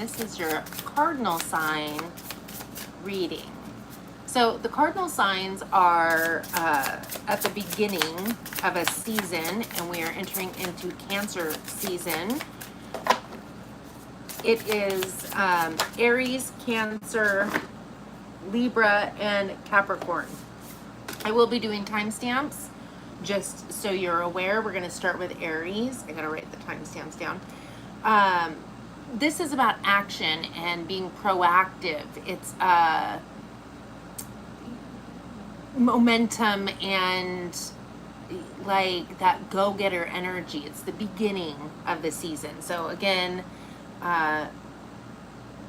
this is your cardinal sign reading. So the cardinal signs are at the beginning of a season, and we are entering into Cancer season. It is Aries, Cancer, Libra, and Capricorn. I will be doing timestamps, just so you're aware. We're going to start with Aries. I got to write the timestamps down. This is about action and being proactive. It's momentum and like that go-getter energy. It's the beginning of the season. So again,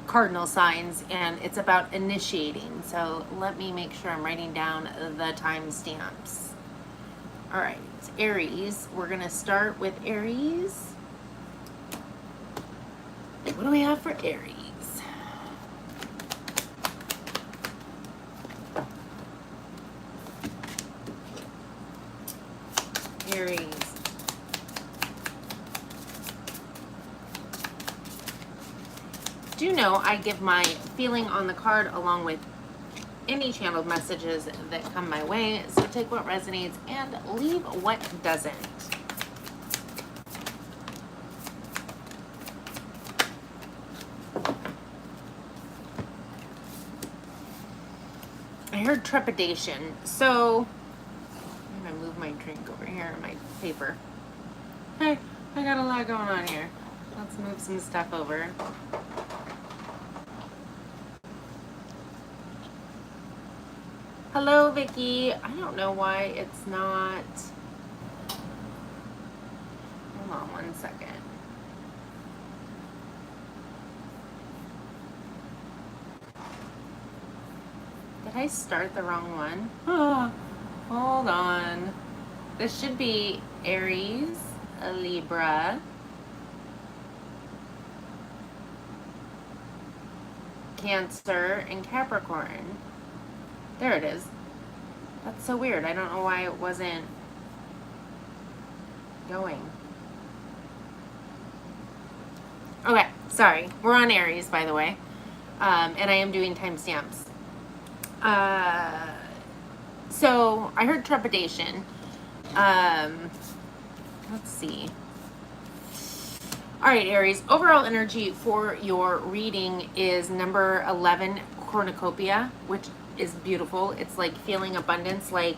cardinal signs, and it's about initiating. So let me make sure I'm writing down the timestamps. All right, Aries. We're gonna start with Aries. What do we have for Aries? Aries. Do know I give my feeling on the card along with any channeled messages that come my way, so take what resonates and leave what doesn't. I heard trepidation, so I'm gonna move my drink over here and my paper. Hey, I got a lot going on here. Let's move some stuff over. Hello, Vicky. I don't know why it's not. Hold on one second. Did I start the wrong one? Oh, hold on. This should be Aries, Libra, Cancer, and Capricorn. There it is. That's so weird. I don't know why it wasn't going. Okay, sorry. We're on Aries, by the way. And I am doing timestamps. So I heard trepidation. Let's see. All right, Aries. Overall energy for your reading is number 11, cornucopia, which is beautiful. It's like feeling abundance, like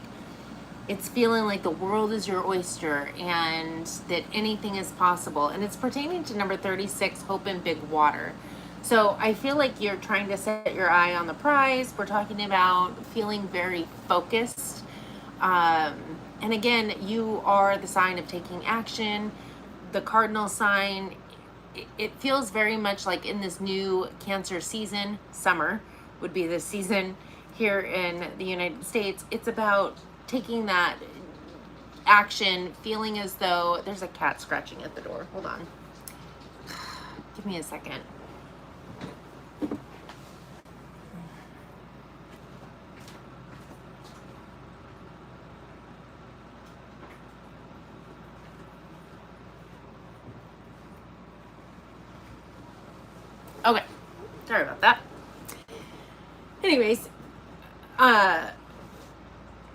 it's feeling like the world is your oyster and that anything is possible. And it's pertaining to number 36, hope and big water. So I feel like you're trying to set your eye on the prize. We're talking about feeling very focused. And again, you are the sign of taking action. The cardinal sign, it feels very much like in this new Cancer season, summer would be the season here in the United States. It's about taking that action, feeling as though there's a cat scratching at the door. Hold on. Give me a second. Okay, sorry about that. Anyways,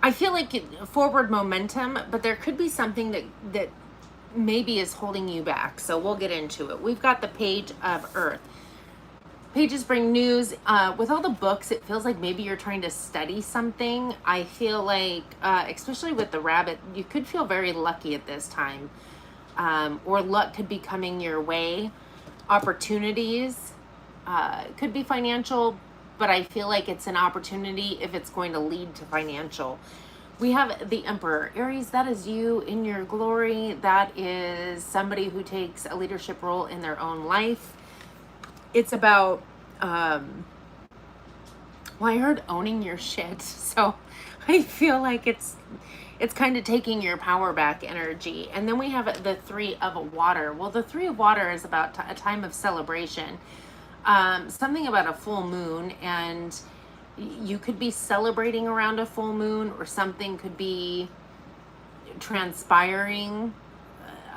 I feel like forward momentum, but there could be something that maybe is holding you back. So we'll get into it. We've got the Page of Earth. Pages bring news. With all the books, it feels like maybe you're trying to study something. I feel like, especially with the rabbit, you could feel very lucky at this time. Or luck could be coming your way. Opportunities. Could be financial, but I feel like it's an opportunity if it's going to lead to financial. We have the Emperor. Aries, that is you in your glory. That is somebody who takes a leadership role in their own life. It's about, well, I heard owning your shit. So I feel like it's kind of taking your power back energy. And then we have the Three of Water. Well, the Three of Water is about a time of celebration. Something about a full moon, and you could be celebrating around a full moon, or something could be transpiring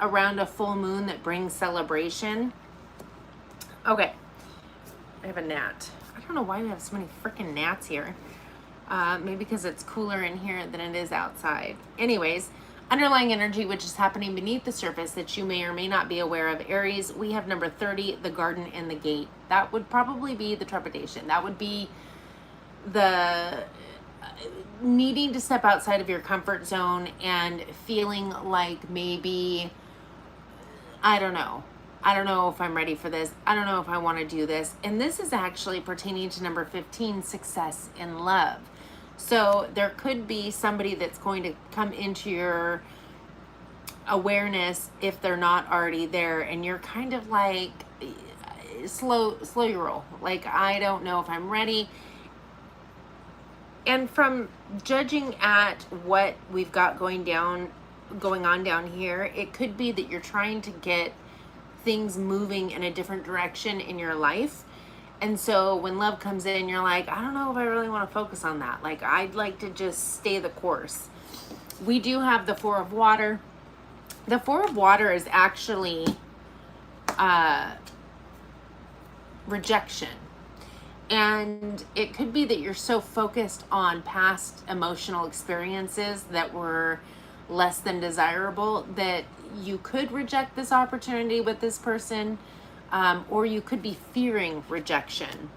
around a full moon that brings celebration. Okay. I have a gnat. I don't know why we have so many freaking gnats here. Maybe because it's cooler in here than it is outside. Anyways, underlying energy which is happening beneath the surface that you may or may not be aware of. Aries, we have number 30, the garden and the gate. That would probably be the trepidation. That would be the needing to step outside of your comfort zone and feeling like maybe, I don't know if I'm ready for this. I don't know if I want to do this. And this is actually pertaining to number 15, success in love. So there could be somebody that's going to come into your awareness if they're not already there, and you're kind of like slow your roll. Like, I don't know if I'm ready. And from judging at what we've got going on down here, it could be that you're trying to get things moving in a different direction in your life. And so when love comes in, you're like, I don't know if I really want to focus on that. Like, I'd like to just stay the course. We do have the Four of Water. The Four of Water is actually rejection. And it could be that you're so focused on past emotional experiences that were less than desirable that you could reject this opportunity with this person, or you could be fearing rejection.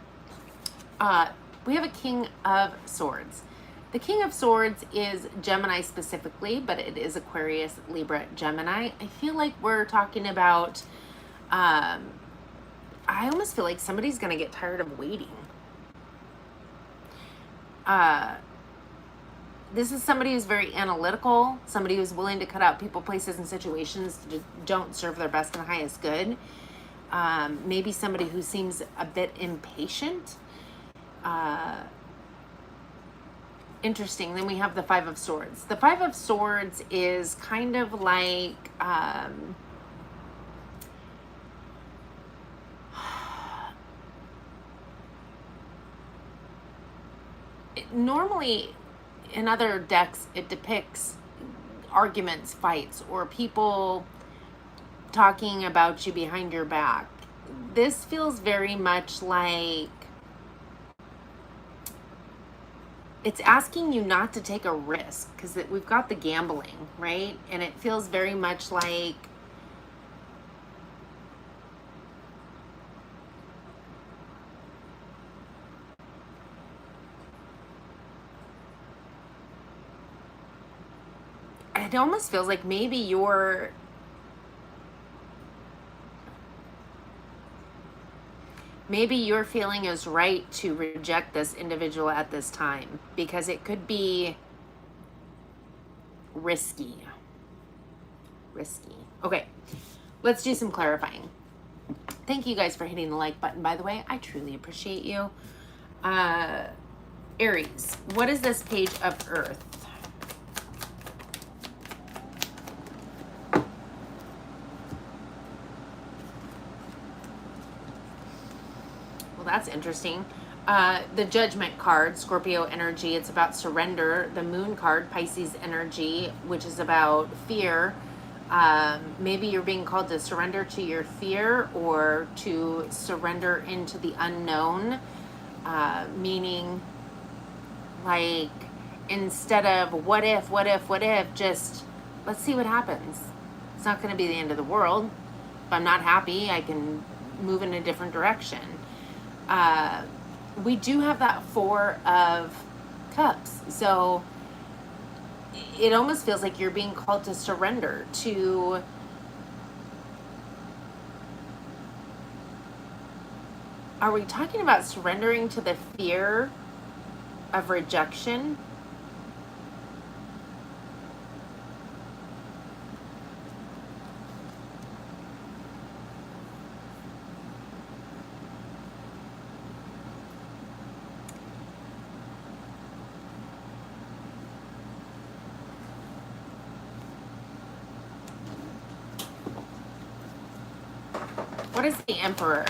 We have a King of Swords. The King of Swords is Gemini specifically, but it is Aquarius, Libra, Gemini. I feel like we're talking about, I almost feel like somebody's going to get tired of waiting. This is somebody who's very analytical, somebody who's willing to cut out people, places, and situations that don't serve their best and highest good. Maybe somebody who seems a bit impatient. Interesting. Then we have the Five of Swords. The Five of Swords is kind of like, normally in other decks, it depicts arguments, fights, or people talking about you behind your back. This feels very much like it's asking you not to take a risk, because we've got the gambling, right? And it feels very much like it almost feels like maybe you're feeling is right to reject this individual at this time, because it could be risky. Okay, let's do some clarifying. Thank you guys for hitting the like button, by the way. I truly appreciate you. Aries, what is this page of Earth? Well, that's interesting. The Judgment card, Scorpio energy, it's about surrender. The Moon card, Pisces energy, which is about fear. Maybe you're being called to surrender to your fear, or to surrender into the unknown, meaning like, instead of what if, just let's see what happens. It's not going to be the end of the world. If I'm not happy, I can move in a different direction. We do have that Four of Cups. So it almost feels like you're being called to surrender to are we talking about surrendering to the fear of rejection? What is the Emperor?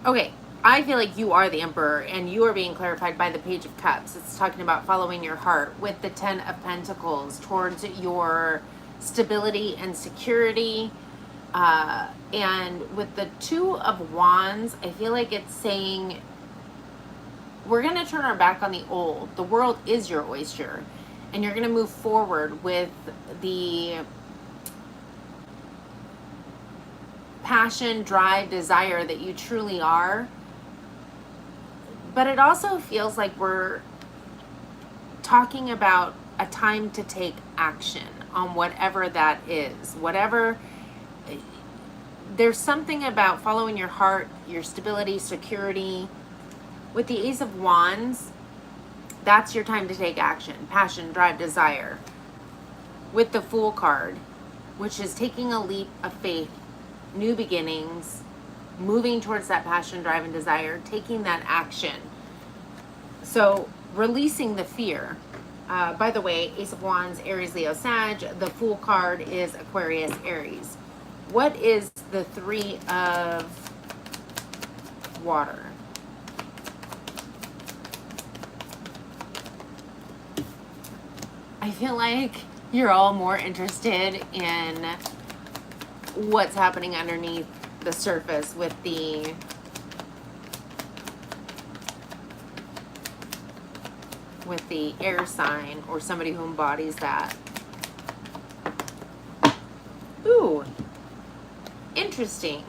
Okay, I feel like you are the Emperor, and you are being clarified by the Page of Cups. It's talking about following your heart with the Ten of Pentacles towards your stability and security. And with the Two of Wands, I feel like it's saying we're going to turn our back on the old. The world is your oyster, and you're going to move forward with the passion, drive, desire that you truly are. But it also feels like we're talking about a time to take action on whatever that is. Whatever, there's something about following your heart, your stability, security. With the Ace of Wands, that's your time to take action. Passion, drive, desire. With the Fool card, which is taking a leap of faith, new beginnings, moving towards that passion, drive, and desire, taking that action. So releasing the fear. By the way, Ace of Wands, Aries, Leo, Sag. The Fool card is Aquarius, Aries. What is the Three of Water? I feel like you're all more interested in what's happening underneath the surface with the air sign, or somebody who embodies that. Ooh, interesting.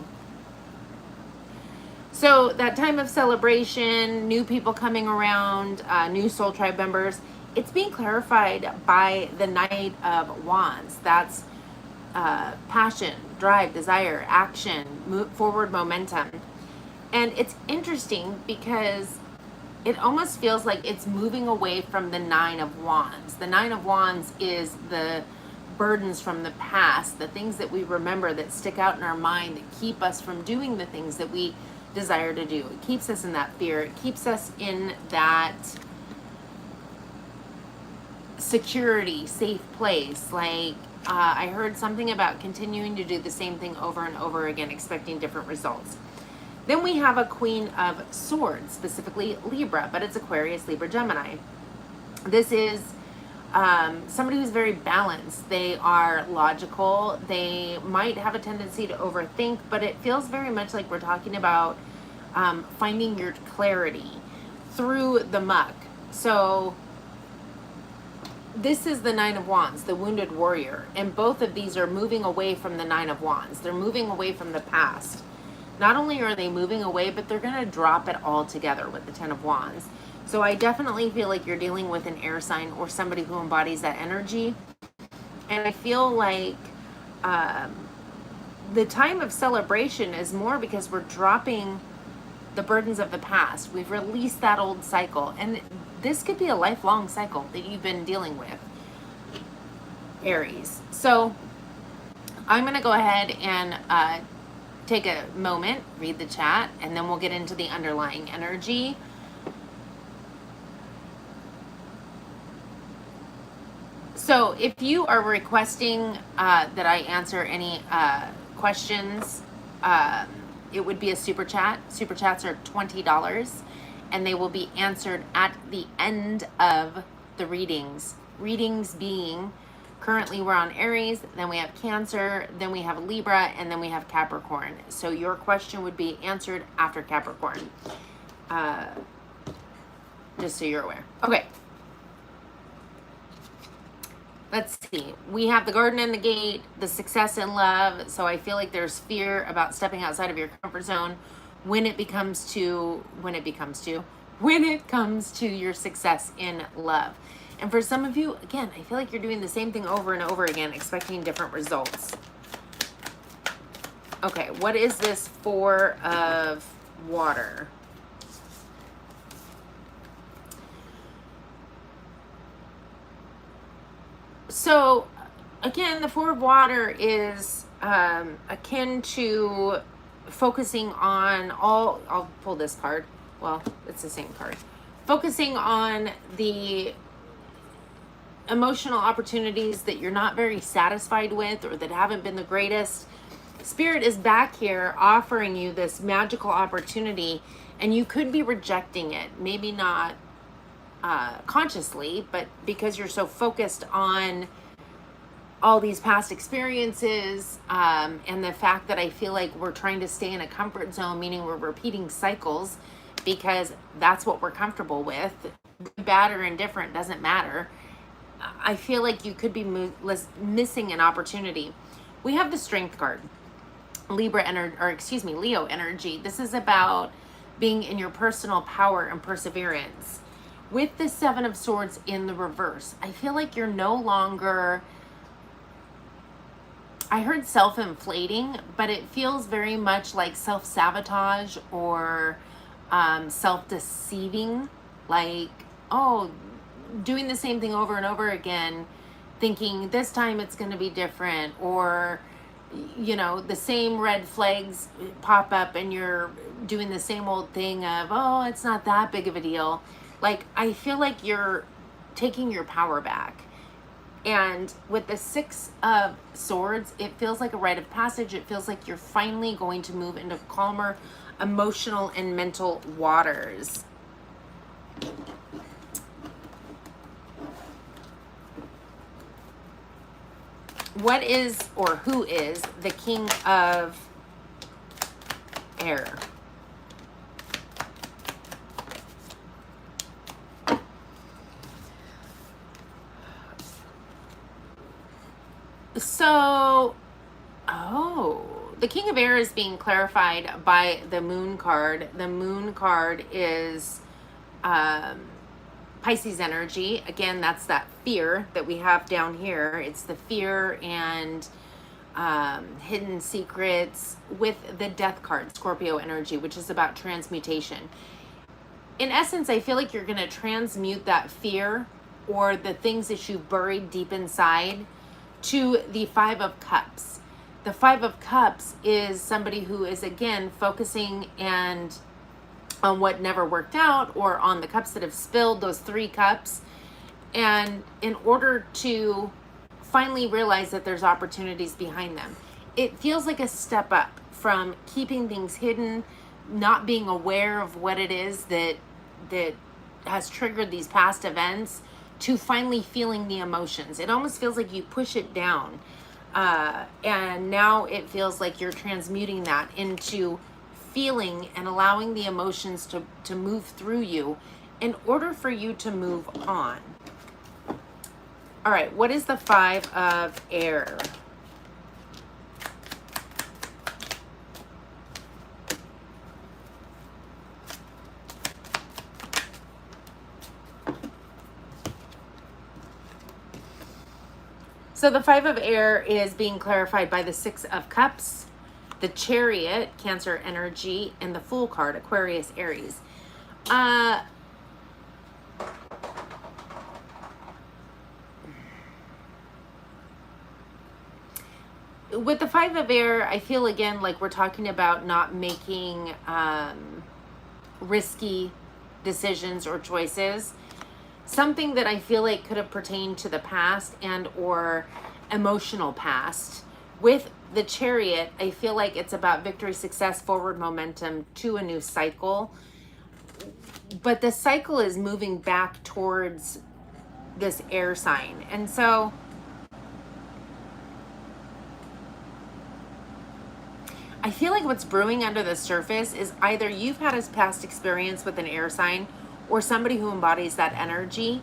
So that time of celebration, new people coming around, new soul tribe members, it's being clarified by the Knight of Wands. That's passion, drive, desire, action, move forward momentum. And it's interesting because it almost feels like it's moving away from the Nine of Wands. The Nine of Wands is the burdens from the past, the things that we remember that stick out in our mind, that keep us from doing the things that we desire to do. It keeps us in that fear. It keeps us in that security, safe place. Like, I heard something about continuing to do the same thing over and over again, expecting different results. Then we have a Queen of Swords, specifically Libra, but it's Aquarius, Libra, Gemini. This is somebody who's very balanced. They are logical. They might have a tendency to overthink, but it feels very much like we're talking about finding your clarity through the muck. So this is the Nine of Wands, the wounded warrior. And both of these are moving away from the Nine of Wands. They're moving away from the past. Not only are they moving away, but they're going to drop it all together with the Ten of Wands. So I definitely feel like you're dealing with an air sign or somebody who embodies that energy. And I feel like the time of celebration is more because we're dropping the burdens of the past. We've released that old cycle. And this could be a lifelong cycle that you've been dealing with, Aries. So I'm going to go ahead and take a moment, read the chat, and then we'll get into the underlying energy. So if you are requesting that I answer any questions, it would be a super chat. Super chats are $20, and they will be answered at the end of the readings. Readings being, currently we're on Aries, then we have Cancer, then we have Libra, and then we have Capricorn. So your question would be answered after Capricorn. Just so you're aware. Okay. Let's see. We have the Garden and the Gate, the Success in Love. So I feel like there's fear about stepping outside of your comfort zone when it comes to your success in love. And for some of you, again, I feel like you're doing the same thing over and over again, expecting different results. Okay, what is this Four of Water? So, again, the Four of Water is akin to focusing on I'll pull this card. Well, it's the same card. Focusing on the emotional opportunities that you're not very satisfied with or that haven't been the greatest. Spirit is back here offering you this magical opportunity, and you could be rejecting it. Maybe not consciously, but because you're so focused on all these past experiences, and the fact that I feel like we're trying to stay in a comfort zone, meaning we're repeating cycles because that's what we're comfortable with. Good, bad, or indifferent doesn't matter. I feel like you could be missing an opportunity. We have the Strength card, Libra energy, or excuse me, Leo energy. This is about being in your personal power and perseverance. With the Seven of Swords in the reverse, I feel like you're no longer, I heard self-inflating, but it feels very much like self-sabotage or self-deceiving, like, oh, doing the same thing over and over again, thinking this time it's going to be different, or, you know, the same red flags pop up and you're doing the same old thing of, oh, it's not that big of a deal. Like, I feel like you're taking your power back. And with the Six of Swords, it feels like a rite of passage. It feels like you're finally going to move into calmer emotional and mental waters. What is, or who is, the King of Air? So, the King of Air is being clarified by the Moon card. The Moon card is Pisces energy. Again, that's that fear that we have down here. It's the fear and hidden secrets, with the Death card, Scorpio energy, which is about transmutation. In essence, I feel like you're going to transmute that fear or the things that you buried deep inside to the Five of Cups. The Five of Cups is somebody who is, again, focusing and on what never worked out, or on the cups that have spilled, those 3 cups. And in order to finally realize that there's opportunities behind them, it feels like a step up from keeping things hidden, not being aware of what it is that has triggered these past events, to finally feeling the emotions. It almost feels like you push it down. And now it feels like you're transmuting that into feeling and allowing the emotions to move through you in order for you to move on. All right, what is the Five of Air? So the Five of Air is being clarified by the Six of Cups, the Chariot, Cancer energy, and the Fool card, Aquarius, Aries. With the Five of Air, I feel again like we're talking about not making risky decisions or choices. Something that I feel like could have pertained to the past and or emotional past. With the Chariot, I feel like it's about victory, success, forward momentum to a new cycle. But the cycle is moving back towards this air sign. And so I feel like what's brewing under the surface is either you've had a past experience with an air sign or somebody who embodies that energy.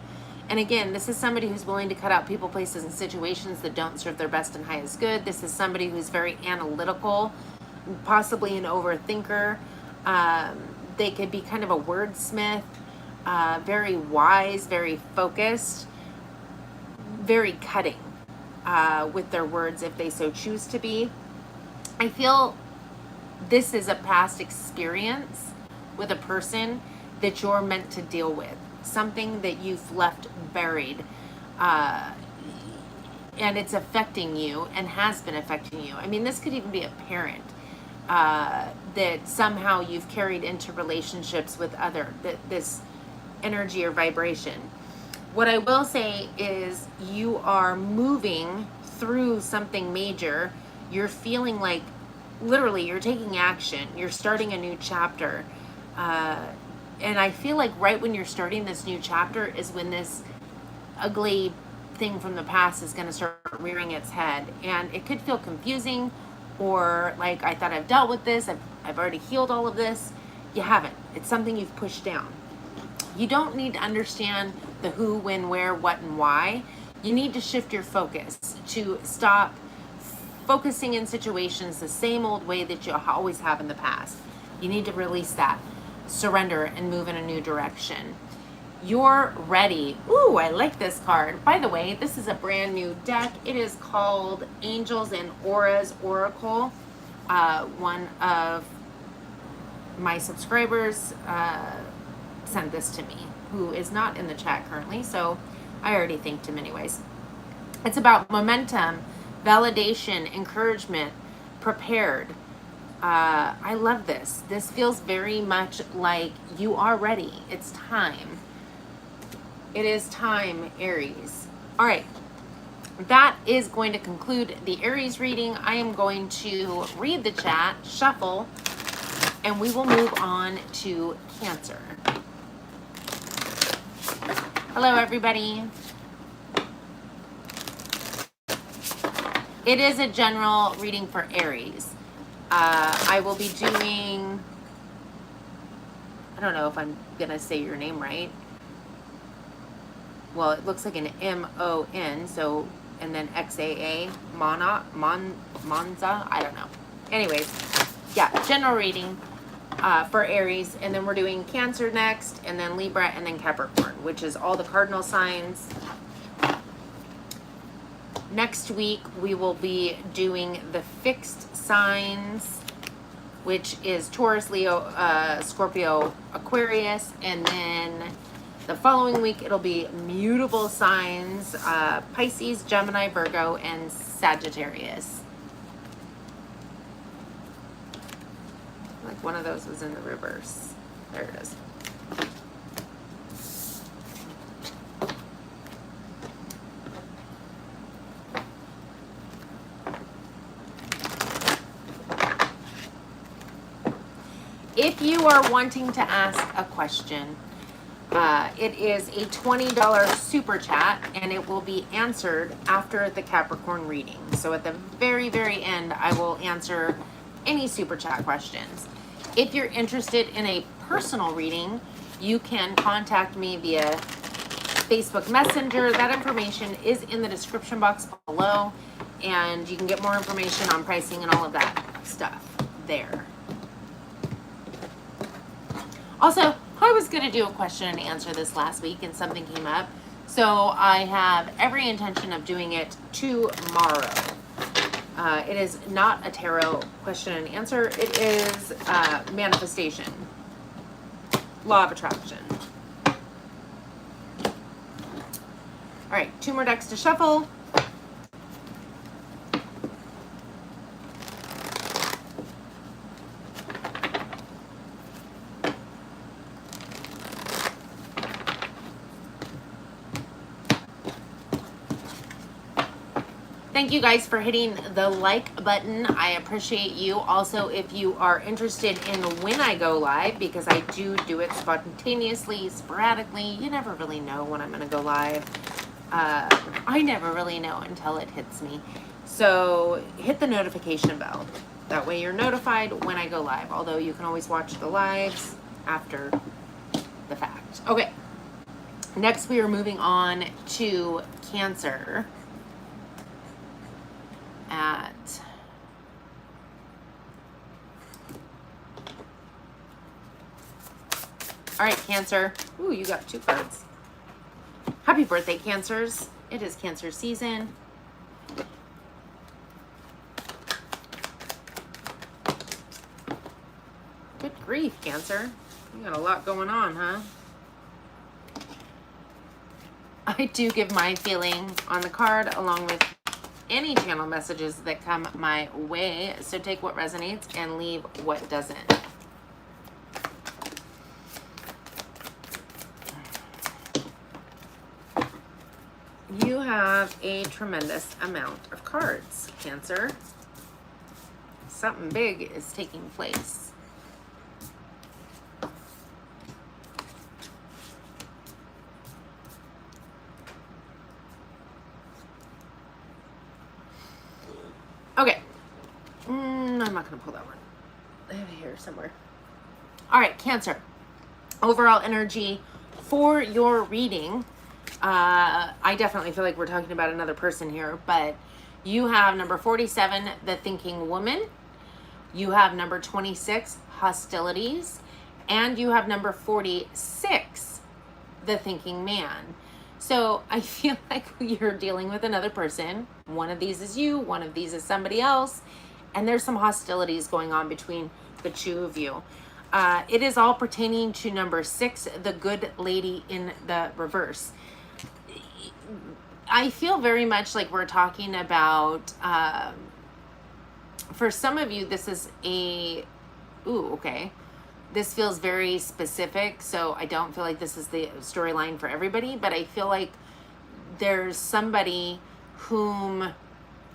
And again, this is somebody who's willing to cut out people, places, and situations that don't serve their best and highest good. This is somebody who's very analytical, possibly an overthinker. They could be kind of a wordsmith, very wise, very focused, very cutting with their words if they so choose to be. I feel this is a past experience with a person that you're meant to deal with, something that you've left buried, and it's affecting you and has been affecting you. I mean, this could even be a parent that somehow you've carried into relationships with this energy or vibration. What I will say is you are moving through something major. You're feeling like literally, you're taking action. You're starting a new chapter. And I feel like right when you're starting this new chapter is when this ugly thing from the past is going to start rearing its head. And it could feel confusing, or like, I thought I've dealt with this. I've already healed all of this. You haven't. It's something you've pushed down. You don't need to understand the who, when, where, what, and why. You need to shift your focus to stop focusing in situations the same old way that you always have in the past. You need to release that, surrender, and move in a new direction. You're ready. Ooh, I like this card. By the way, this is a brand new deck. It is called Angels and Auras Oracle. One of my subscribers sent this to me, who is not in the chat currently, so I already thanked him anyways. It's about momentum, validation, encouragement, prepared. I love this. This feels very much like you are ready. It's time. It is time, Aries. All right. That is going to conclude the Aries reading. I am going to read the chat, shuffle, and we will move on to Cancer. Hello, everybody. It is a general reading for Aries. I will be doing, I don't know if I'm going to say your name right. Well, it looks like an M-O-N, so, and then X-A-A, Monza, I don't know. Anyways, yeah, general reading for Aries, and then we're doing Cancer next, and then Libra, and then Capricorn, which is all the cardinal signs. Next week, we will be doing the fixed signs, which is Taurus, Leo, Scorpio, Aquarius, and then the following week, it'll be mutable signs, Pisces, Gemini, Virgo, and Sagittarius. Like one of those was in the reverse. There it is. If you are wanting to ask a question, it is a $20 super chat, and it will be answered after the Capricorn reading. So at the very, very end, I will answer any super chat questions. If you're interested in a personal reading, you can contact me via Facebook Messenger. That information is in the description box below, and you can get more information on pricing and all of that stuff there. Also, I was going to do a question and answer this last week, and something came up. So I have every intention of doing it tomorrow. It is not a tarot question and answer. It is manifestation, law of attraction. All right, 2 more decks to shuffle. Thank you guys for hitting the like button. I appreciate you. Also, if you are interested in when I go live, because I do it spontaneously, sporadically. You never really know when I'm going to go live. I never really know until it hits me. So hit the notification bell. That way you're notified when I go live. Although you can always watch the lives after the fact. Okay. Next, we are moving on to Cancer. All right, Cancer. Ooh, you got 2 cards. Happy birthday, Cancers. It is Cancer season. Good grief, Cancer. You got a lot going on, huh? I do give my feeling on the card along with any channel messages that come my way. So take what resonates and leave what doesn't. You have a tremendous amount of cards, Cancer. something big is taking place. Okay. I'm not going to pull that one. I have it here somewhere. All right, Cancer. Overall energy for your reading. I definitely feel like we're talking about another person here, but you have number 47, the thinking woman. You have number 26, hostilities. And you have number 46, the thinking man. So I feel like you're dealing with another person. One of these is you, one of these is somebody else. And there's some hostilities going on between the two of you. It is all pertaining to number 6, the good lady in the reverse. I feel very much like we're talking about, for some of you, this is okay. This feels very specific, so I don't feel like this is the storyline for everybody, but I feel like there's somebody whom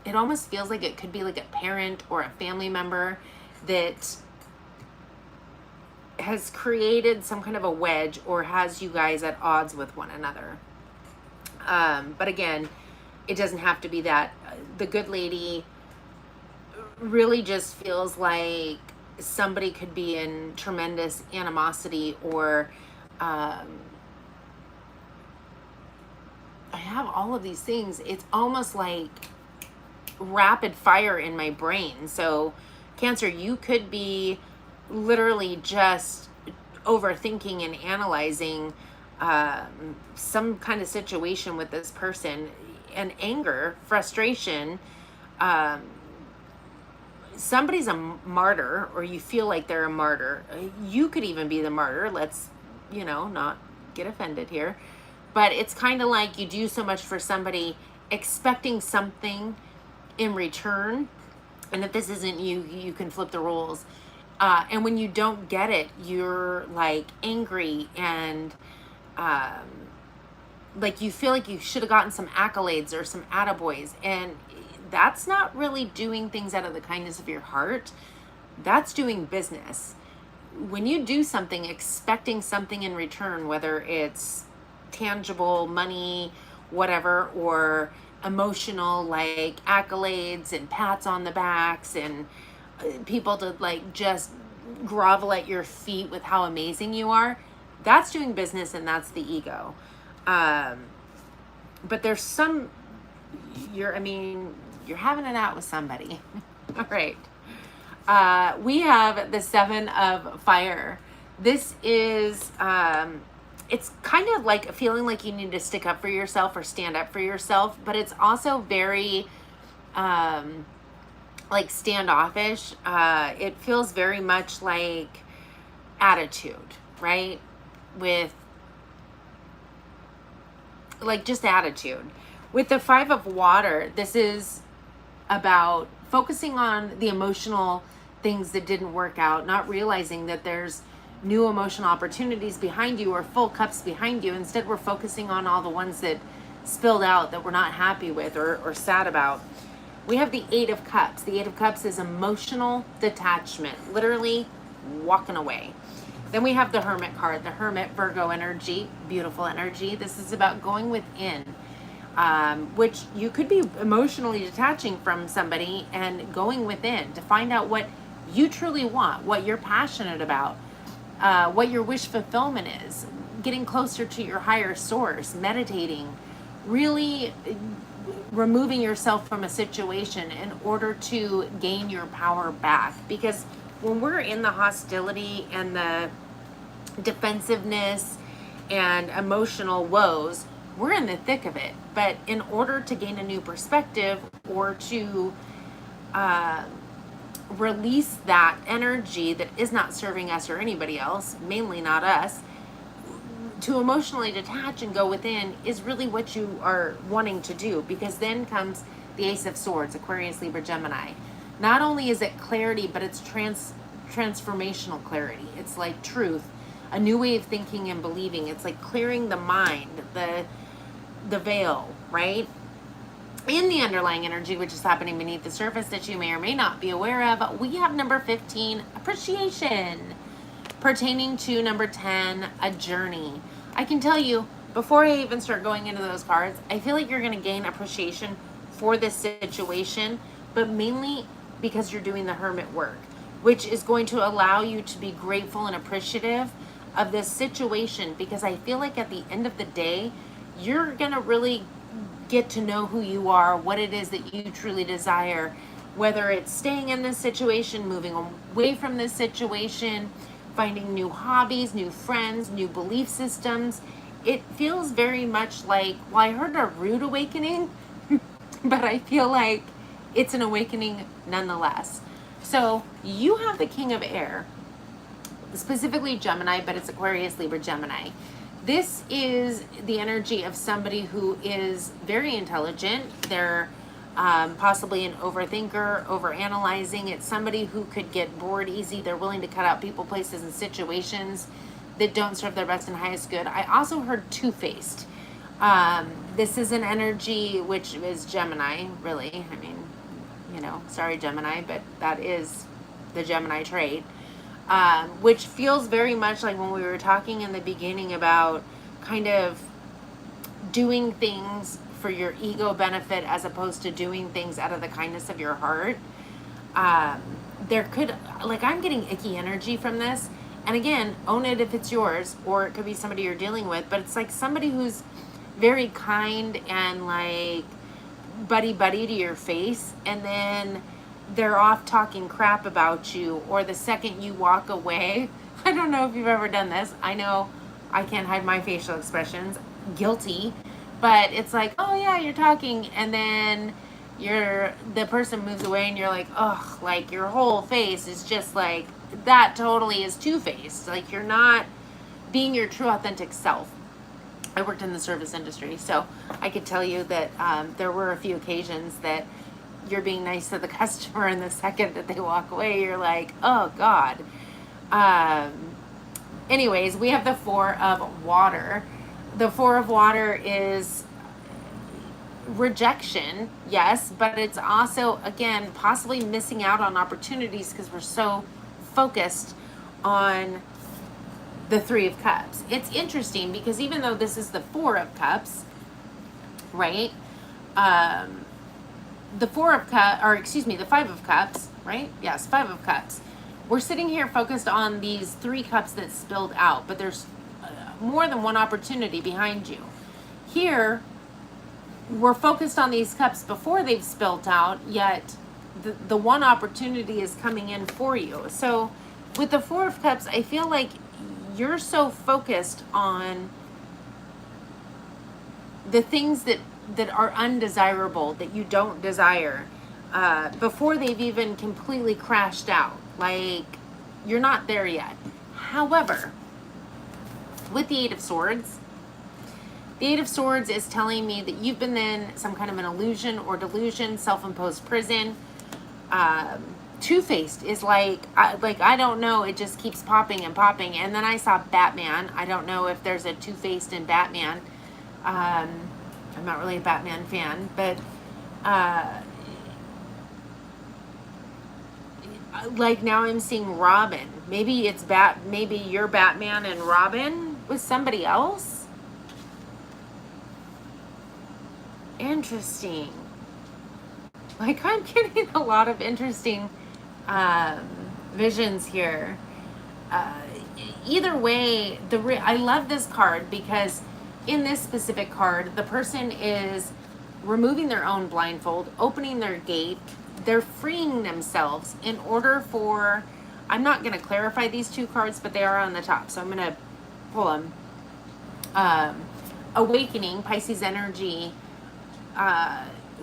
it almost feels like it could be like a parent or a family member that has created some kind of a wedge or has you guys at odds with one another. But again, it doesn't have to be that. The good lady really just feels like somebody could be in tremendous animosity or I have all of these things. It's almost like rapid fire in my brain. So Cancer, you could be literally just overthinking and analyzing some kind of situation with this person, and anger, frustration. Somebody's a martyr, or you feel like they're a martyr. You could even be the martyr. Let's, not get offended here. But it's kind of like you do so much for somebody expecting something in return. And if this isn't you, you can flip the roles. And when you don't get it, you're like angry and like you feel like you should have gotten some accolades or some attaboys. And that's not really doing things out of the kindness of your heart. That's doing business. When you do something expecting something in return, whether it's tangible, money, whatever, or emotional, like accolades and pats on the backs and people to like just grovel at your feet with how amazing you are, that's doing business, and that's the ego. But there's some, you're having it out with somebody. All right. We have the 7 of fire. This is, it's kind of like feeling like you need to stick up for yourself or stand up for yourself, but it's also very, like standoffish. It feels very much like attitude, right? With like just attitude. With the 5 of water, this is about focusing on the emotional things that didn't work out, not realizing that there's new emotional opportunities behind you or full cups behind you. Instead, we're focusing on all the ones that spilled out that we're not happy with or sad about. We have the 8 of Cups. The 8 of Cups is emotional detachment, literally walking away. Then we have the Hermit card, the Hermit, Virgo energy, beautiful energy. This is about going within, which you could be emotionally detaching from somebody and going within to find out what you truly want, what you're passionate about, what your wish fulfillment is, getting closer to your higher source, meditating, really removing yourself from a situation in order to gain your power back. Because when we're in the hostility and the defensiveness and emotional woes, we're in the thick of it. But in order to gain a new perspective or to release that energy that is not serving us or anybody else, mainly not us, to emotionally detach and go within is really what you are wanting to do. Because then comes the Ace of Swords, Aquarius, Libra, Gemini. Not only is it clarity, but it's transformational clarity. It's like truth, a new way of thinking and believing. It's like clearing the mind, the veil, right? In the underlying energy, which is happening beneath the surface that you may or may not be aware of, we have number 15, appreciation, pertaining to number 10, a journey. I can tell you, before I even start going into those cards, I feel like you're going to gain appreciation for this situation, but mainly because you're doing the hermit work, which is going to allow you to be grateful and appreciative of this situation, because I feel like at the end of the day, you're going to really get to know who you are, what it is that you truly desire, whether it's staying in this situation, moving away from this situation, finding new hobbies, new friends, new belief systems. It feels very much like, well, I heard a rude awakening, but I feel like it's an awakening nonetheless. So you have the King of Air, specifically Gemini, but it's Aquarius, Libra, Gemini. This is the energy of somebody who is very intelligent. They're possibly an overthinker, overanalyzing. It's somebody who could get bored easy. They're willing to cut out people, places, and situations that don't serve their best and highest good. I also heard two-faced. This is an energy which is Gemini, really. I mean, you know, sorry, Gemini, but that is the Gemini trait. Which feels very much like when we were talking in the beginning about kind of doing things for your ego benefit as opposed to doing things out of the kindness of your heart. There could, like, I'm getting icky energy from this. And again, own it if it's yours, or it could be somebody you're dealing with, but it's like somebody who's very kind and like buddy to your face, and then they're off talking crap about you, or the second you walk away. I don't know if you've ever done this. I know I can't hide my facial expressions. Guilty. But it's like, oh yeah, you're talking, and then the person moves away and you're like, ugh, like your whole face is just like, that totally is two-faced. Like you're not being your true authentic self. I worked in the service industry, so I could tell you that there were a few occasions that you're being nice to the customer, and the second that they walk away, you're like, oh God. Anyways, we have the Four of Water. The Four of Water is rejection, yes, but it's also, again, possibly missing out on opportunities because we're so focused on the Three of Cups. It's interesting because even though this is the Four of Cups, right? The the Five of Cups, right? Yes, Five of Cups. We're sitting here focused on these three cups that spilled out, but there's more than one opportunity behind you. Here, we're focused on these cups before they've spilled out, yet the one opportunity is coming in for you. So with the Four of Cups, I feel like you're so focused on the things that are undesirable, that you don't desire, before they've even completely crashed out. Like, you're not there yet. However, with the Eight of Swords, the Eight of Swords is telling me that you've been in some kind of an illusion or delusion, self-imposed prison. Two-faced is like I don't know, it just keeps popping and popping. And then I saw Batman. I don't know if there's a two-faced in Batman. I'm not really a Batman fan, but like now I'm seeing Robin. Maybe it's maybe you're Batman and Robin with somebody else. Interesting. Like, I'm getting a lot of interesting visions here. Either way, I love this card because in this specific card, the person is removing their own blindfold, opening their gate. They're freeing themselves in order for, I'm not going to clarify these two cards, but they are on the top. So I'm going to pull them. Awakening, Pisces energy,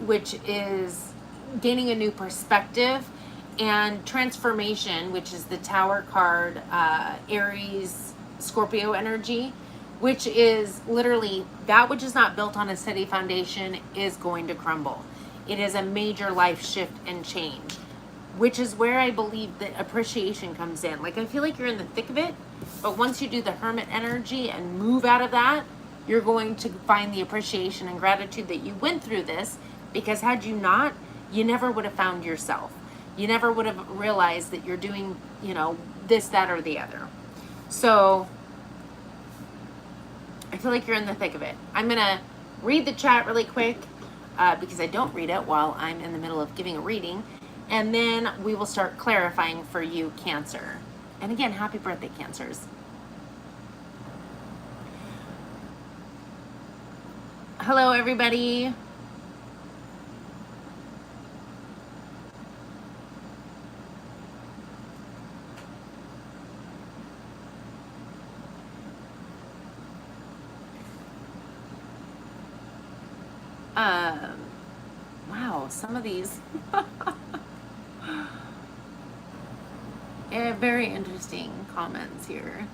which is gaining a new perspective, and transformation, which is the Tower card, Aries, Scorpio energy, which is literally that which is not built on a steady foundation is going to crumble. It is a major life shift and change, which is where I believe that appreciation comes in. Like, I feel like you're in the thick of it, but once you do the Hermit energy and move out of that, you're going to find the appreciation and gratitude that you went through this, Because had you not, you never would have found yourself. You never would have realized that you're doing, you know, this, that, or the other. So I feel like you're in the thick of it. I'm going to read the chat really quick because I don't read it while I'm in the middle of giving a reading. And then we will start clarifying for you, Cancer. And again, happy birthday, Cancers. Hello, everybody. Wow, some of these very interesting comments here.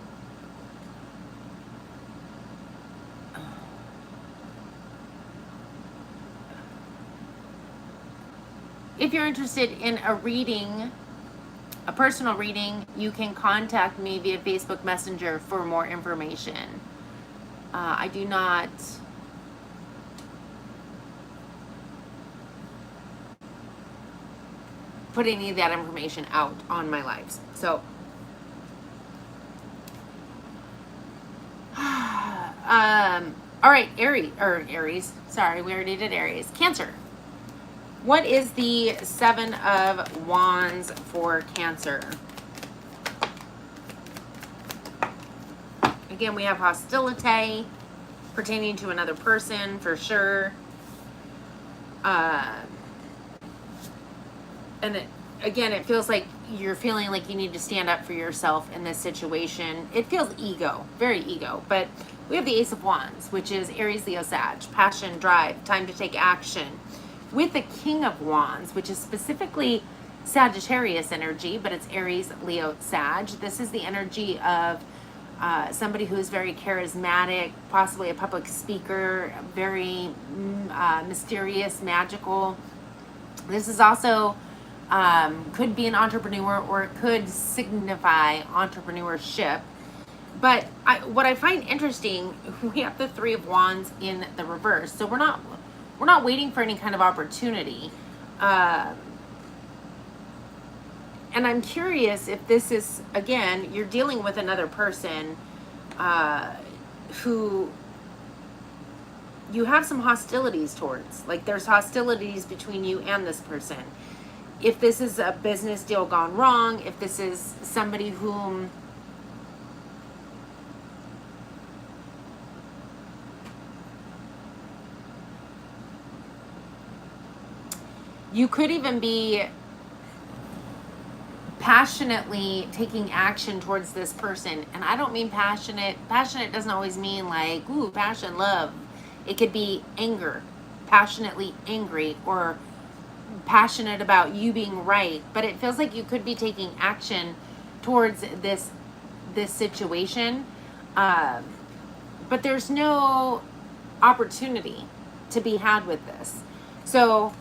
If you're interested in a reading, a personal reading, you can contact me via Facebook Messenger for more information. I do not put any of that information out on my lives. So, all right, Aries. Sorry, we already did Aries. Cancer. What is the Seven of Wands for Cancer? Again, we have hostility pertaining to another person for sure. And it feels like you're feeling like you need to stand up for yourself in this situation. It feels ego, very ego. But we have the Ace of Wands, which is Aries, Leo, Sag, passion, drive, time to take action. With the King of Wands, which is specifically Sagittarius energy, but it's Aries, Leo, Sag. This is the energy of somebody who is very charismatic, possibly a public speaker, very mysterious, magical. This is also could be an entrepreneur, or it could signify entrepreneurship. But what I find interesting, we have the Three of Wands in the reverse, so we're not waiting for any kind of opportunity. And I'm curious if this is, again, you're dealing with another person who you have some hostilities towards. Like there's hostilities between you and this person. If this is a business deal gone wrong, if this is somebody whom you could even be passionately taking action towards this person. And I don't mean passionate. Passionate doesn't always mean like, ooh, passion, love. It could be anger, passionately angry, or passionate about you being right. But it feels like you could be taking action towards this situation. But there's no opportunity to be had with this. So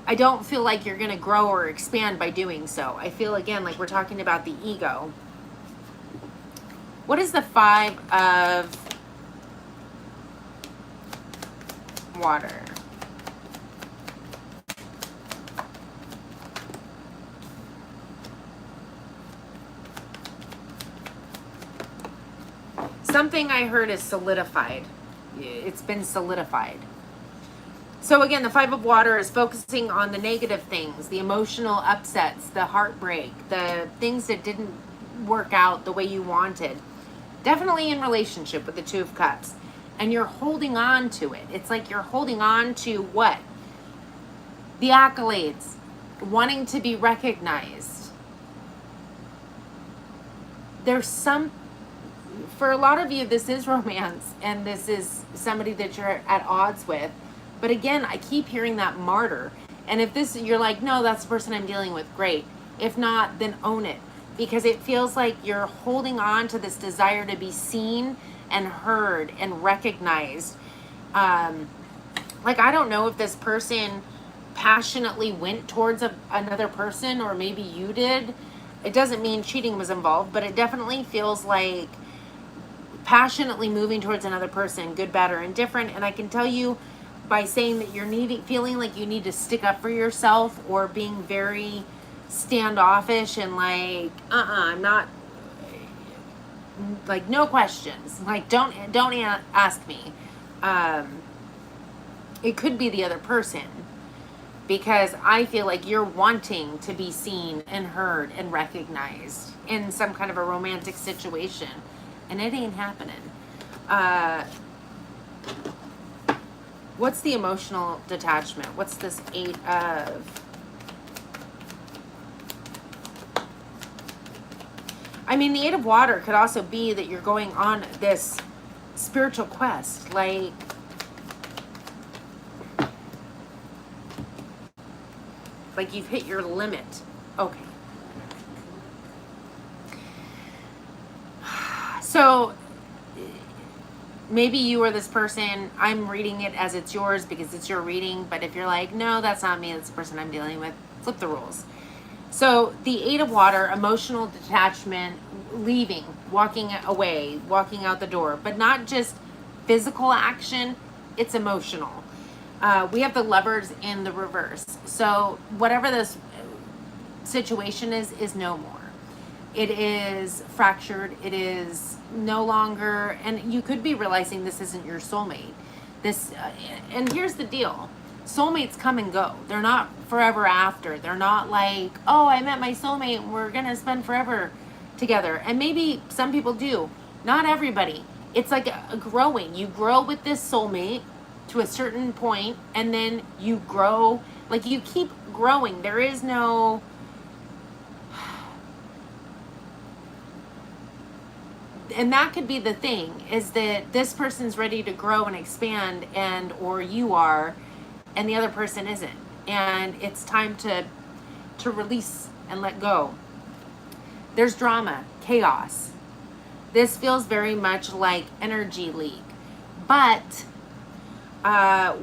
I don't feel like you're going to grow or expand by doing so. I feel, again, like we're talking about the ego. What is the Five of Water? Something I heard is solidified. It's been solidified. So again, the Five of Water is focusing on the negative things, the emotional upsets, the heartbreak, the things that didn't work out the way you wanted. Definitely in relationship with the Two of Cups. And you're holding on to it. It's like you're holding on to what? The accolades, wanting to be recognized. There's some, for a lot of you, this is romance, and this is somebody that you're at odds with. But again, I keep hearing that martyr. And if this, you're like, no, that's the person I'm dealing with, great. If not, then own it. Because it feels like you're holding on to this desire to be seen and heard and recognized. Like, I don't know if this person passionately went towards another person, or maybe you did. It doesn't mean cheating was involved, but it definitely feels like passionately moving towards another person, good, bad, or indifferent. And I can tell you, by saying that you're feeling like you need to stick up for yourself, or being very standoffish and like, I'm not, like, no questions, like, don't ask me. It could be the other person, because I feel like you're wanting to be seen and heard and recognized in some kind of a romantic situation, and it ain't happening. What's the emotional detachment? What's this 8 of? I mean, the 8 of water could also be that you're going on this spiritual quest, like you've hit your limit. Okay. So maybe you are this person. I'm reading it as it's yours because it's your reading. But if you're like, no, that's not me, that's the person I'm dealing with, flip the rules. So the 8 of water, emotional detachment, leaving, walking away, walking out the door, but not just physical action, it's emotional. We have the Lovers in the reverse. So whatever this situation is no more. It is fractured. It is no longer, and you could be realizing this isn't your soulmate. And here's the deal. Soulmates come and go. They're not forever after. They're not like, oh, I met my soulmate and we're going to spend forever together. And maybe some people do. Not everybody. It's like a growing. You grow with this soulmate to a certain point, and then you grow, like you keep growing. There is no, and that could be the thing, is that this person's ready to grow and expand, and or you are, and the other person isn't, and it's time to release and let go. There's drama, chaos. This feels very much like energy leak, but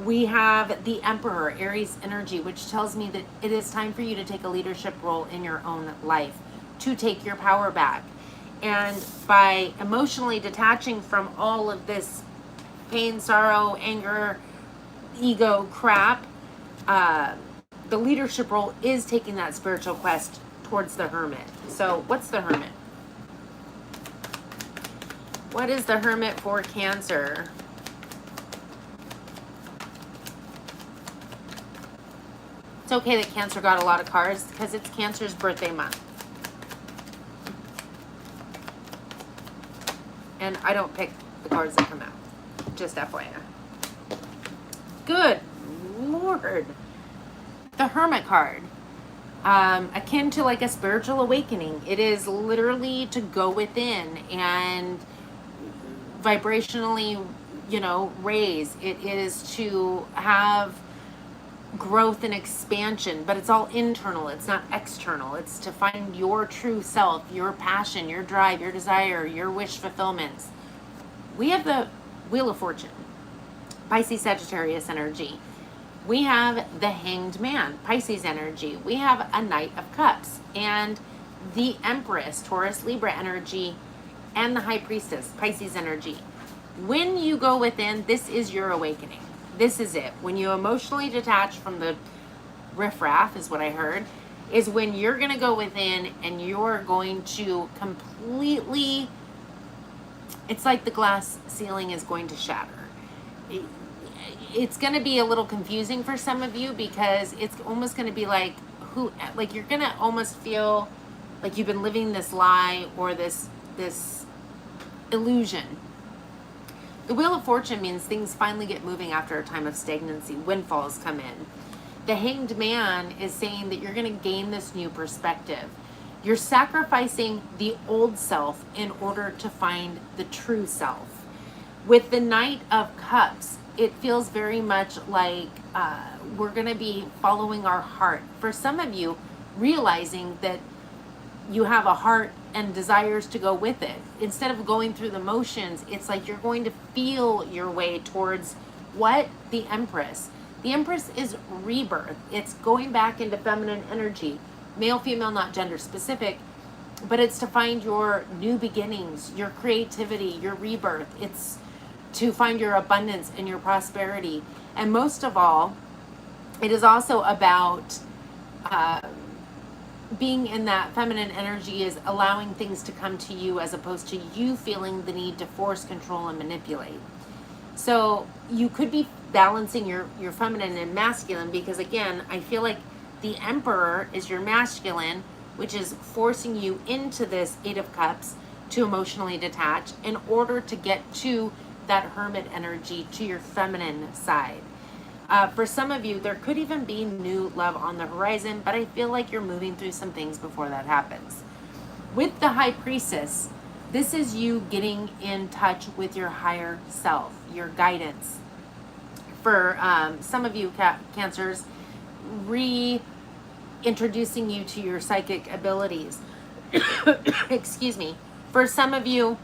we have the Emperor, Aries energy, which tells me that it is time for you to take a leadership role in your own life, to take your power back. And by emotionally detaching from all of this pain, sorrow, anger, ego crap, the leadership role is taking that spiritual quest towards the Hermit. So what's the Hermit? What is the Hermit for Cancer? It's okay that Cancer got a lot of cards because it's Cancer's birthday month. And I don't pick the cards that come out. Just FYI. Good Lord. The Hermit card. Akin to like a spiritual awakening. It is literally to go within and vibrationally, raise. It is to have growth and expansion, but it's all internal. It's not external. It's to find your true self, your passion, your drive, your desire, your wish fulfillments. We have the Wheel of Fortune, Pisces, Sagittarius energy. We have the Hanged Man, Pisces energy. We have a Knight of Cups and the Empress, Taurus, Libra energy, and the High Priestess, Pisces energy. When you go within, this is your awakening. This is it. When you emotionally detach from the riffraff, is what I heard, is when you're going to go within and you're going to completely, it's like the glass ceiling is going to shatter. It's going to be a little confusing for some of you because it's almost going to be like, you're going to almost feel like you've been living this lie or this illusion. The Wheel of Fortune means things finally get moving after a time of stagnancy. Windfalls come in. The Hanged Man is saying that you're going to gain this new perspective. You're sacrificing the old self in order to find the true self. With the Knight of Cups, it feels very much like we're going to be following our heart. For some of you, realizing that you have a heart and desires to go with it. Instead of going through the motions, it's like you're going to feel your way towards what? The Empress. The Empress is rebirth. It's going back into feminine energy. Male, female, not gender specific, but it's to find your new beginnings, your creativity, your rebirth. It's to find your abundance and your prosperity. And most of all, it is also about being in that feminine energy, is allowing things to come to you as opposed to you feeling the need to force, control, and manipulate. So you could be balancing your feminine and masculine, because again, I feel like the Emperor is your masculine, which is forcing you into this Eight of Cups to emotionally detach in order to get to that Hermit energy, to your feminine side. For some of you, there could even be new love on the horizon, but I feel like you're moving through some things before that happens. With the High Priestess, this is you getting in touch with your higher self, your guidance. For some of you, Cancers, reintroducing you to your psychic abilities. Excuse me. For some of you,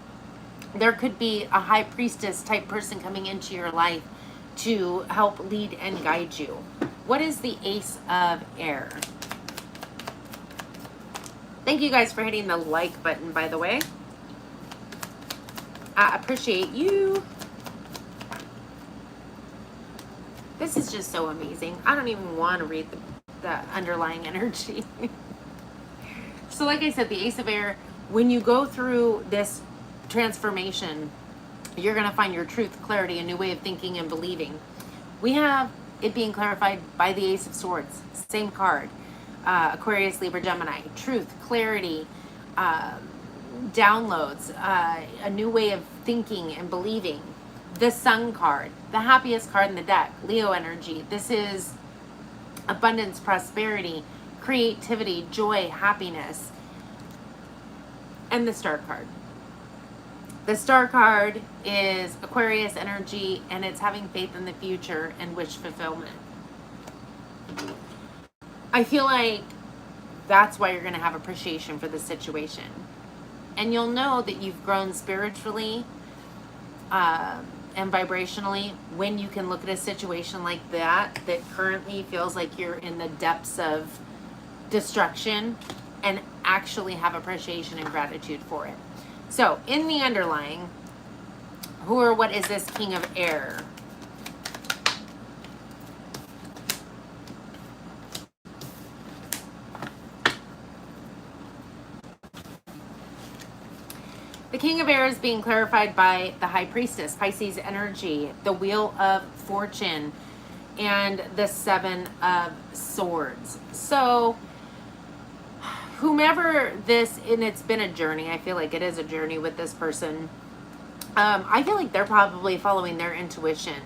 there could be a High Priestess type person coming into your life to help lead and guide you. What is the Ace of Air? Thank you guys for hitting the like button, by the way. I appreciate you. This is just so amazing. I don't even want to read the underlying energy. So like I said, the Ace of Air, when you go through this transformation, you're going to find your truth, clarity, a new way of thinking and believing. We have it being clarified by the Ace of Swords, same card. Aquarius, Libra, Gemini. Truth, clarity, downloads, a new way of thinking and believing. The Sun card, the happiest card in the deck, Leo energy. This is abundance, prosperity, creativity, joy, happiness. And the Star card. The Star card is Aquarius energy, and it's having faith in the future and wish fulfillment. I feel like that's why you're going to have appreciation for the situation. And you'll know that you've grown spiritually and vibrationally when you can look at a situation like that currently feels like you're in the depths of destruction, and actually have appreciation and gratitude for it. So in the underlying, who or what is this King of Air? The King of Air is being clarified by the High Priestess, Pisces energy, the Wheel of Fortune, and the Seven of Swords. So whomever this, and it's been a journey, I feel like it is a journey with this person. I feel like they're probably following their intuition.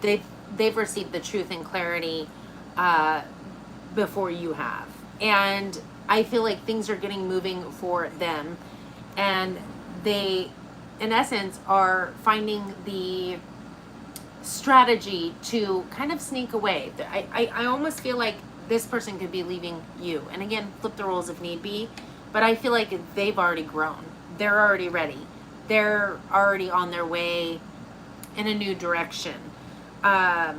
They've received the truth and clarity before you have. And I feel like things are getting moving for them. And they, in essence, are finding the strategy to kind of sneak away. I almost feel like this person could be leaving you. And again, flip the roles if need be. But I feel like they've already grown. They're already ready. They're already on their way in a new direction. I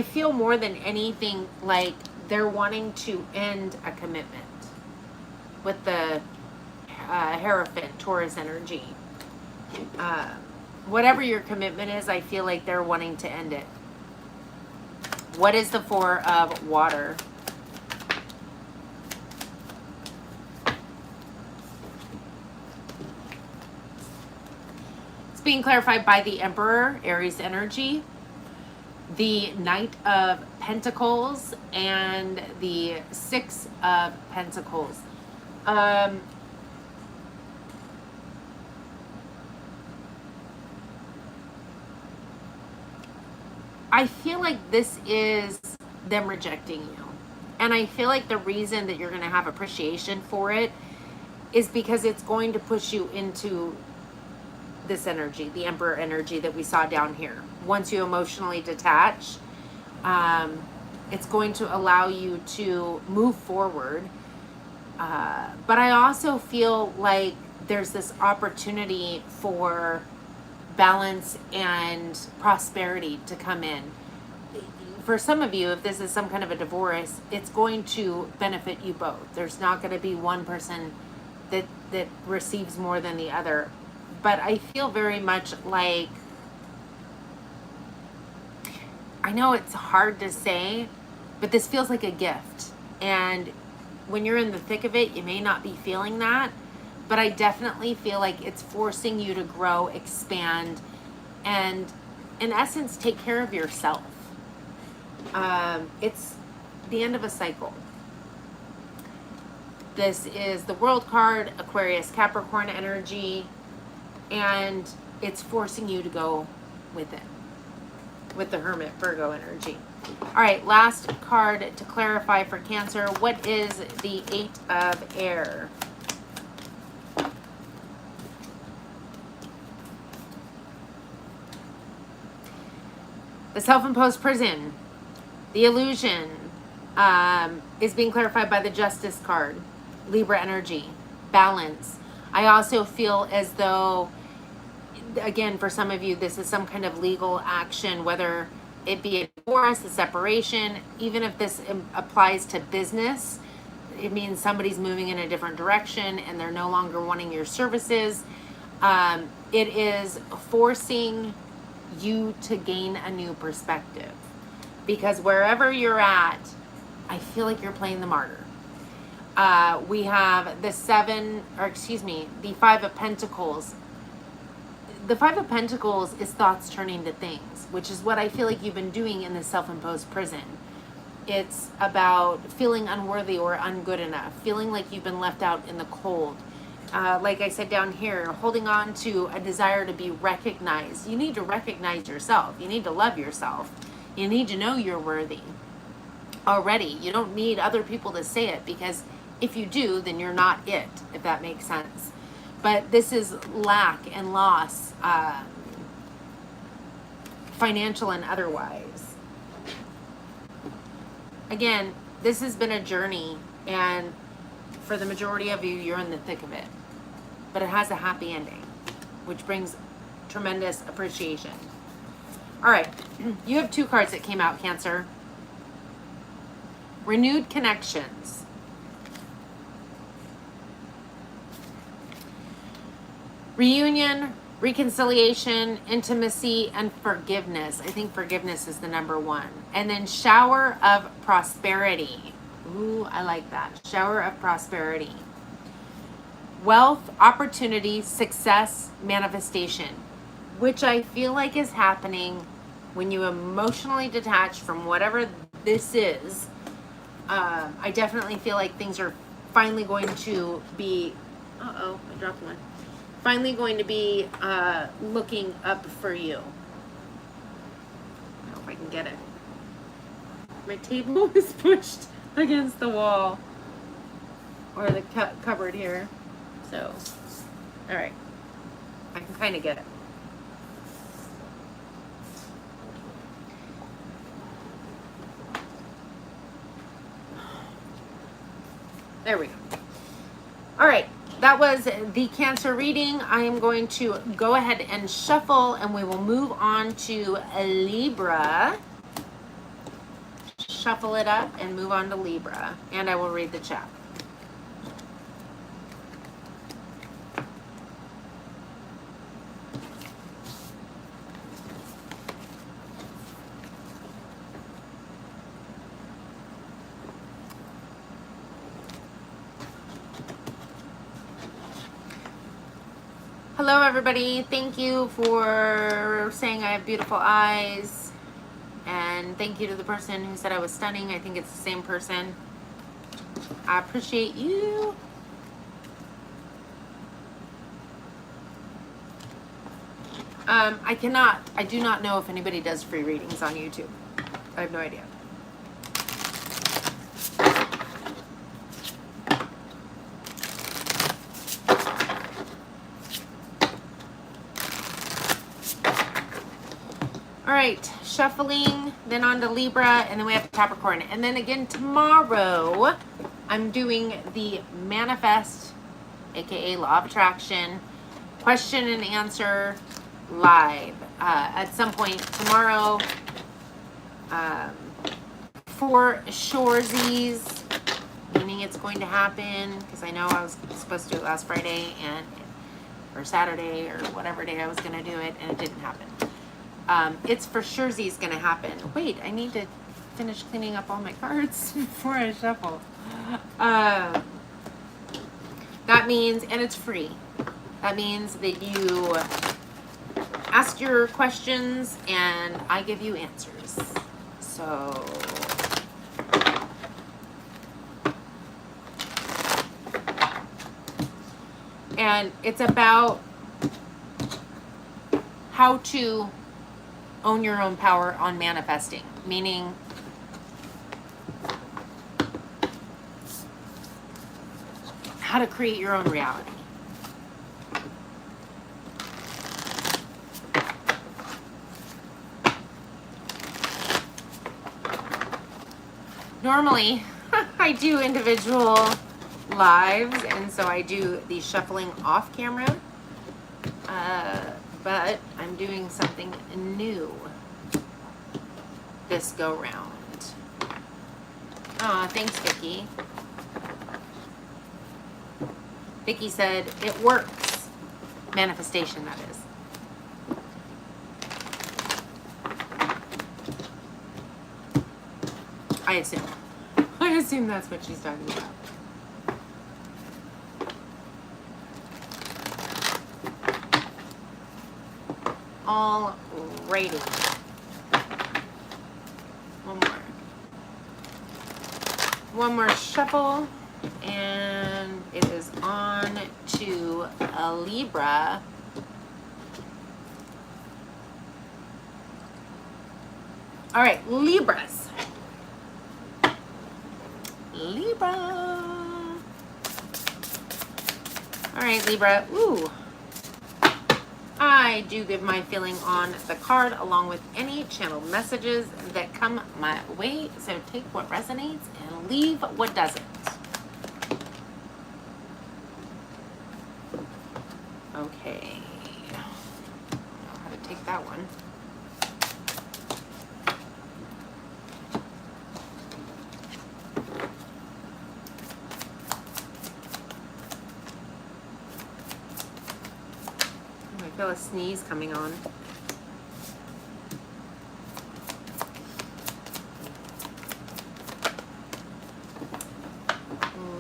feel more than anything like they're wanting to end a commitment with the Hierophant, Taurus energy. Whatever your commitment is, I feel like they're wanting to end it. What is the Four of Water? It's being clarified by the Emperor, Aries energy, the Knight of Pentacles, and the Six of Pentacles. I feel like this is them rejecting you. And I feel like the reason that you're going to have appreciation for it is because it's going to push you into this energy, the Emperor energy that we saw down here. Once you emotionally detach, it's going to allow you to move forward. But I also feel like there's this opportunity for balance and prosperity to come in. For some of you, if this is some kind of a divorce, it's going to benefit you both. There's not going to be one person that receives more than the other. But I feel very much like I know it's hard to say, but this feels like a gift. And when you're in the thick of it, you may not be feeling that, but I definitely feel like it's forcing you to grow, expand, and in essence, take care of yourself. It's the end of a cycle. This is the World card, Aquarius, Capricorn energy, and it's forcing you to go with it, with the Hermit, Virgo energy. All right, last card to clarify for Cancer. What is the Eight of Air? The self-imposed prison, the illusion, is being clarified by the Justice card. Libra energy, balance. I also feel as though, again, for some of you, this is some kind of legal action, whether it be a divorce, a separation, even if this applies to business, it means somebody's moving in a different direction and they're no longer wanting your services. It is forcing you to gain a new perspective, because wherever you're at, I feel like you're playing the martyr. We have the the Five of Pentacles. The Five of Pentacles is thoughts turning to things, which is what I feel like you've been doing in the self-imposed prison. It's about feeling unworthy or ungood enough, feeling like you've been left out in the cold. Like I said down here, holding on to a desire to be recognized. You need to recognize yourself. You need to love yourself. You need to know you're worthy already. You don't need other people to say it, because if you do, then you're not it, if that makes sense. But this is lack and loss, financial and otherwise. Again, this has been a journey, and for the majority of you, you're in the thick of it. But it has a happy ending, which brings tremendous appreciation. All right, you have two cards that came out, Cancer. Renewed connections. Reunion, reconciliation, intimacy, and forgiveness. I think forgiveness is the number one. And then shower of prosperity. Ooh, I like that. Shower of prosperity. Wealth, opportunity, success, manifestation, which I feel like is happening when you emotionally detach from whatever this is. I definitely feel like things are finally going to be, I dropped one. Finally going to be looking up for you. I don't know if I can get it. My table is pushed against the wall, or the cupboard here. So, all right. I can kind of get it. There we go. All right. That was the Cancer reading. I am going to go ahead and shuffle, and we will move on to Libra. Shuffle it up and move on to Libra, and I will read the chat. Hello, everybody. Thank you for saying I have beautiful eyes. And thank you to the person who said I was stunning. I think it's the same person. I appreciate you. I do not know if anybody does free readings on YouTube. I have no idea. All right, shuffling, then on to Libra, and then we have Capricorn. And then again tomorrow, I'm doing the Manifest, aka Law of Attraction, question and answer live at some point tomorrow for Shoresies, meaning it's going to happen, because I know I was supposed to do it last Friday or Saturday or whatever day I was going to do it, and it didn't happen. It's for sure Z's gonna happen. Wait, I need to finish cleaning up all my cards before I shuffle. That means, and it's free, that means that you ask your questions and I give you answers. So and it's about how to own your own power on manifesting, meaning how to create your own reality. Normally, I do individual lives, and so I do the shuffling off camera, but I'm doing something new this go round. Aw, thanks, Vicky. Vicky said it works. Manifestation, that is. I assume that's what she's talking about. Alrighty. One more shuffle, and it is on to a Libra. All right, Libras. Libra. All right, Libra. Ooh. I do give my feeling on the card along with any channeled messages that come my way. So take what resonates and leave what doesn't. Okay. I don't know how to take that one. I feel a sneeze coming on.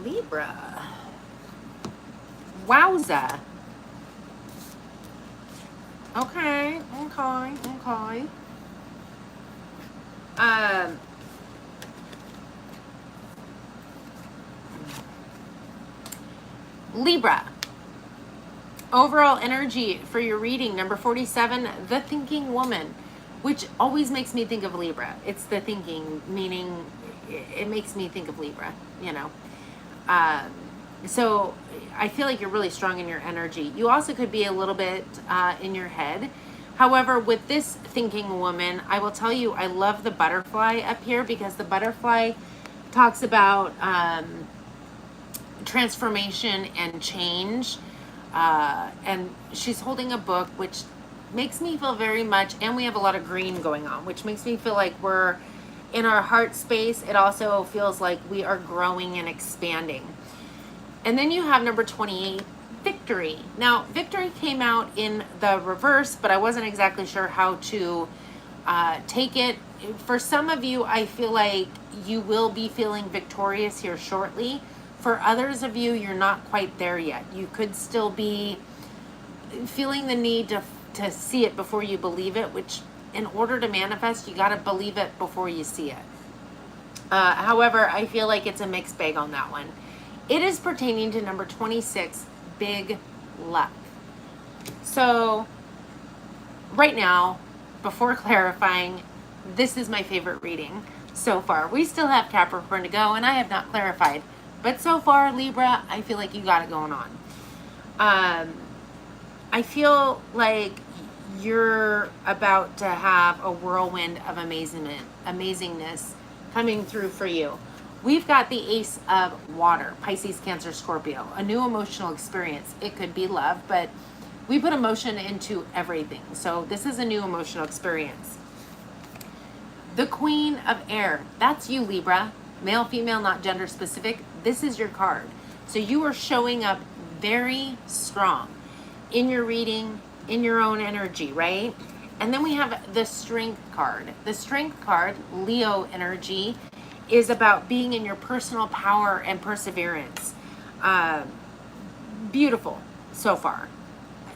Libra. Wowza. Okay. Libra. Overall energy for your reading, number 47, the thinking woman, which always makes me think of Libra. It's the thinking, meaning it makes me think of Libra, you know. So I feel like you're really strong in your energy. You also could be a little bit in your head. However, with this thinking woman, I will tell you, I love the butterfly up here because the butterfly talks about transformation and change. And she's holding a book, which makes me feel very much, and we have a lot of green going on, which makes me feel like we're in our heart space. It also feels like we are growing and expanding. And then you have number 28, victory. Now, victory came out in the reverse, but I wasn't exactly sure how to take it. For some of you, I feel like you will be feeling victorious here shortly. For others of you, you're not quite there yet. You could still be feeling the need to see it before you believe it, which in order to manifest, you got to believe it before you see it. However, I feel like it's a mixed bag on that one. It is pertaining to number 26, big luck. So right now, before clarifying, this is my favorite reading so far. We still have Capricorn to go, and I have not clarified. But so far, Libra, I feel like you got it going on. I feel like you're about to have a whirlwind of amazingness coming through for you. We've got the Ace of Water, Pisces, Cancer, Scorpio, a new emotional experience. It could be love, but we put emotion into everything. So this is a new emotional experience. The Queen of Air, that's you, Libra. Male, female, not gender specific. This is your card. So you are showing up very strong in your reading, in your own energy, right? And then we have the Strength card. The Strength card, Leo energy, is about being in your personal power and perseverance. Beautiful so far.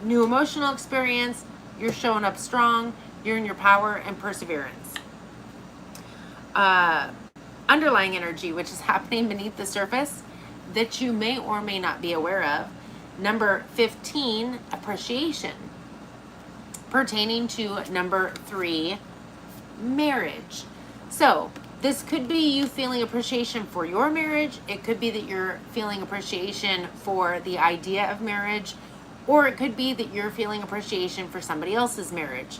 New emotional experience, you're showing up strong, you're in your power and perseverance. Underlying energy, which is happening beneath the surface that you may or may not be aware of. Number 15, appreciation. Pertaining to number 3, marriage. So this could be you feeling appreciation for your marriage. It could be that you're feeling appreciation for the idea of marriage, or it could be that you're feeling appreciation for somebody else's marriage,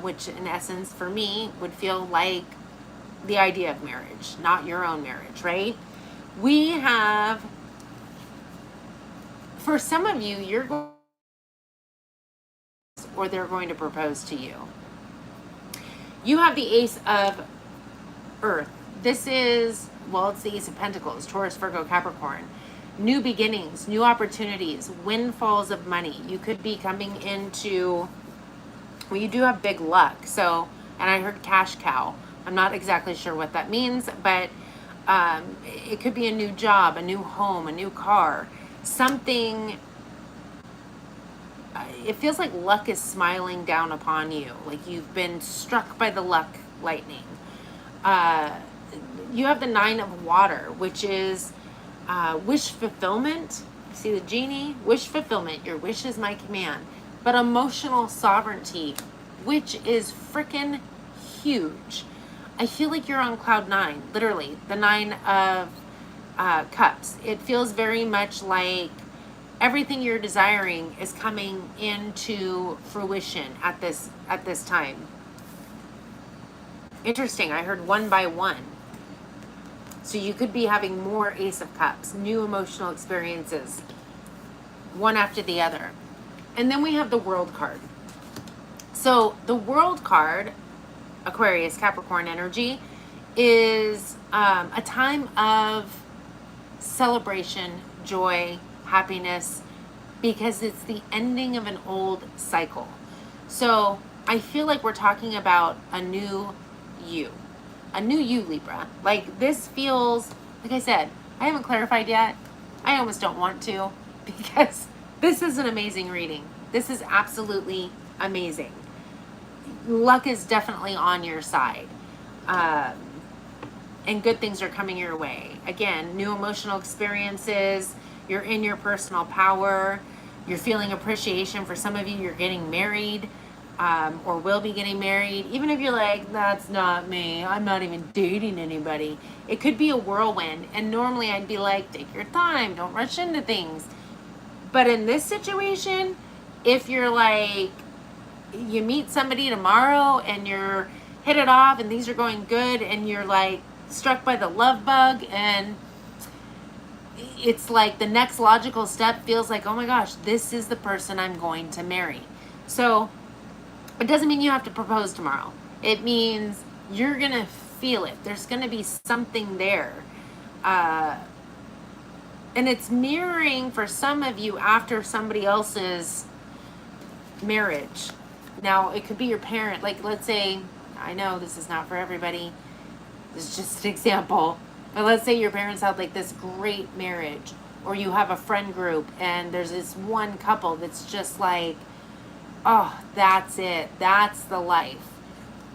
which in essence for me would feel like the idea of marriage, not your own marriage, right? We have, for some of you, you're going, or they're going to propose to you. You have the Ace of Earth. This is, well, it's the Ace of Pentacles, Taurus, Virgo, Capricorn. New beginnings, new opportunities, windfalls of money. You could be coming into, well, you do have big luck. So, and I heard cash cow. I'm not exactly sure what that means, but it could be a new job, a new home, a new car, something. It feels like luck is smiling down upon you, like you've been struck by the luck lightning. You have the 9 of water, which is wish fulfillment. See the genie? Wish fulfillment. Your wish is my command. But emotional sovereignty, which is freaking huge. I feel like you're on cloud 9, literally. The 9 of cups. It feels very much like everything you're desiring is coming into fruition at this time. Interesting. I heard 1 by 1. So you could be having more Ace of Cups, new emotional experiences, one after the other. And then we have the World card. So the World card, Aquarius, Capricorn energy, is a time of celebration, joy, happiness, because it's the ending of an old cycle. So I feel like we're talking about a new you. A new you, Libra. Like, this feels, like I said, I haven't clarified yet. I almost don't want to, because this is an amazing reading. This is absolutely amazing. Luck is definitely on your side. And good things are coming your way. Again, new emotional experiences. You're in your personal power. You're feeling appreciation. For some of you, you're getting married. Or will be getting married. Even if you're like, that's not me, I'm not even dating anybody, it could be a whirlwind. And normally I'd be like, take your time, don't rush into things. But in this situation, if you're like, you meet somebody tomorrow and you're hit it off and things are going good and you're like struck by the love bug, and it's like the next logical step feels like, oh my gosh, this is the person I'm going to marry. So it doesn't mean you have to propose tomorrow. It means you're going to feel it. There's going to be something there. And it's mirroring for some of you after somebody else's marriage. Now, it could be your parent. Like, let's say, I know this is not for everybody. This is just an example. But let's say your parents had like this great marriage, or you have a friend group and there's this one couple that's just like, oh, that's it. That's the life.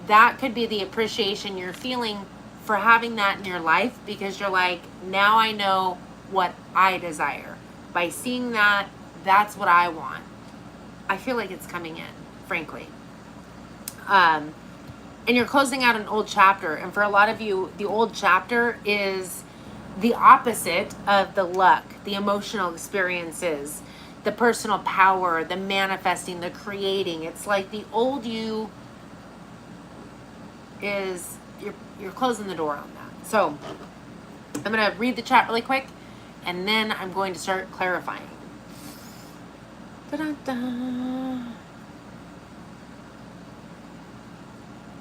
That could be the appreciation you're feeling for having that in your life, because you're like, now I know what I desire. By seeing that, that's what I want. I feel like it's coming in, frankly. And you're closing out an old chapter. And for a lot of you, the old chapter is the opposite of the luck, the emotional experiences, the personal power, the manifesting, the creating. It's like the old you is, you're closing the door on that. So I'm going to read the chat really quick, and then I'm going to start clarifying. Da-da-da.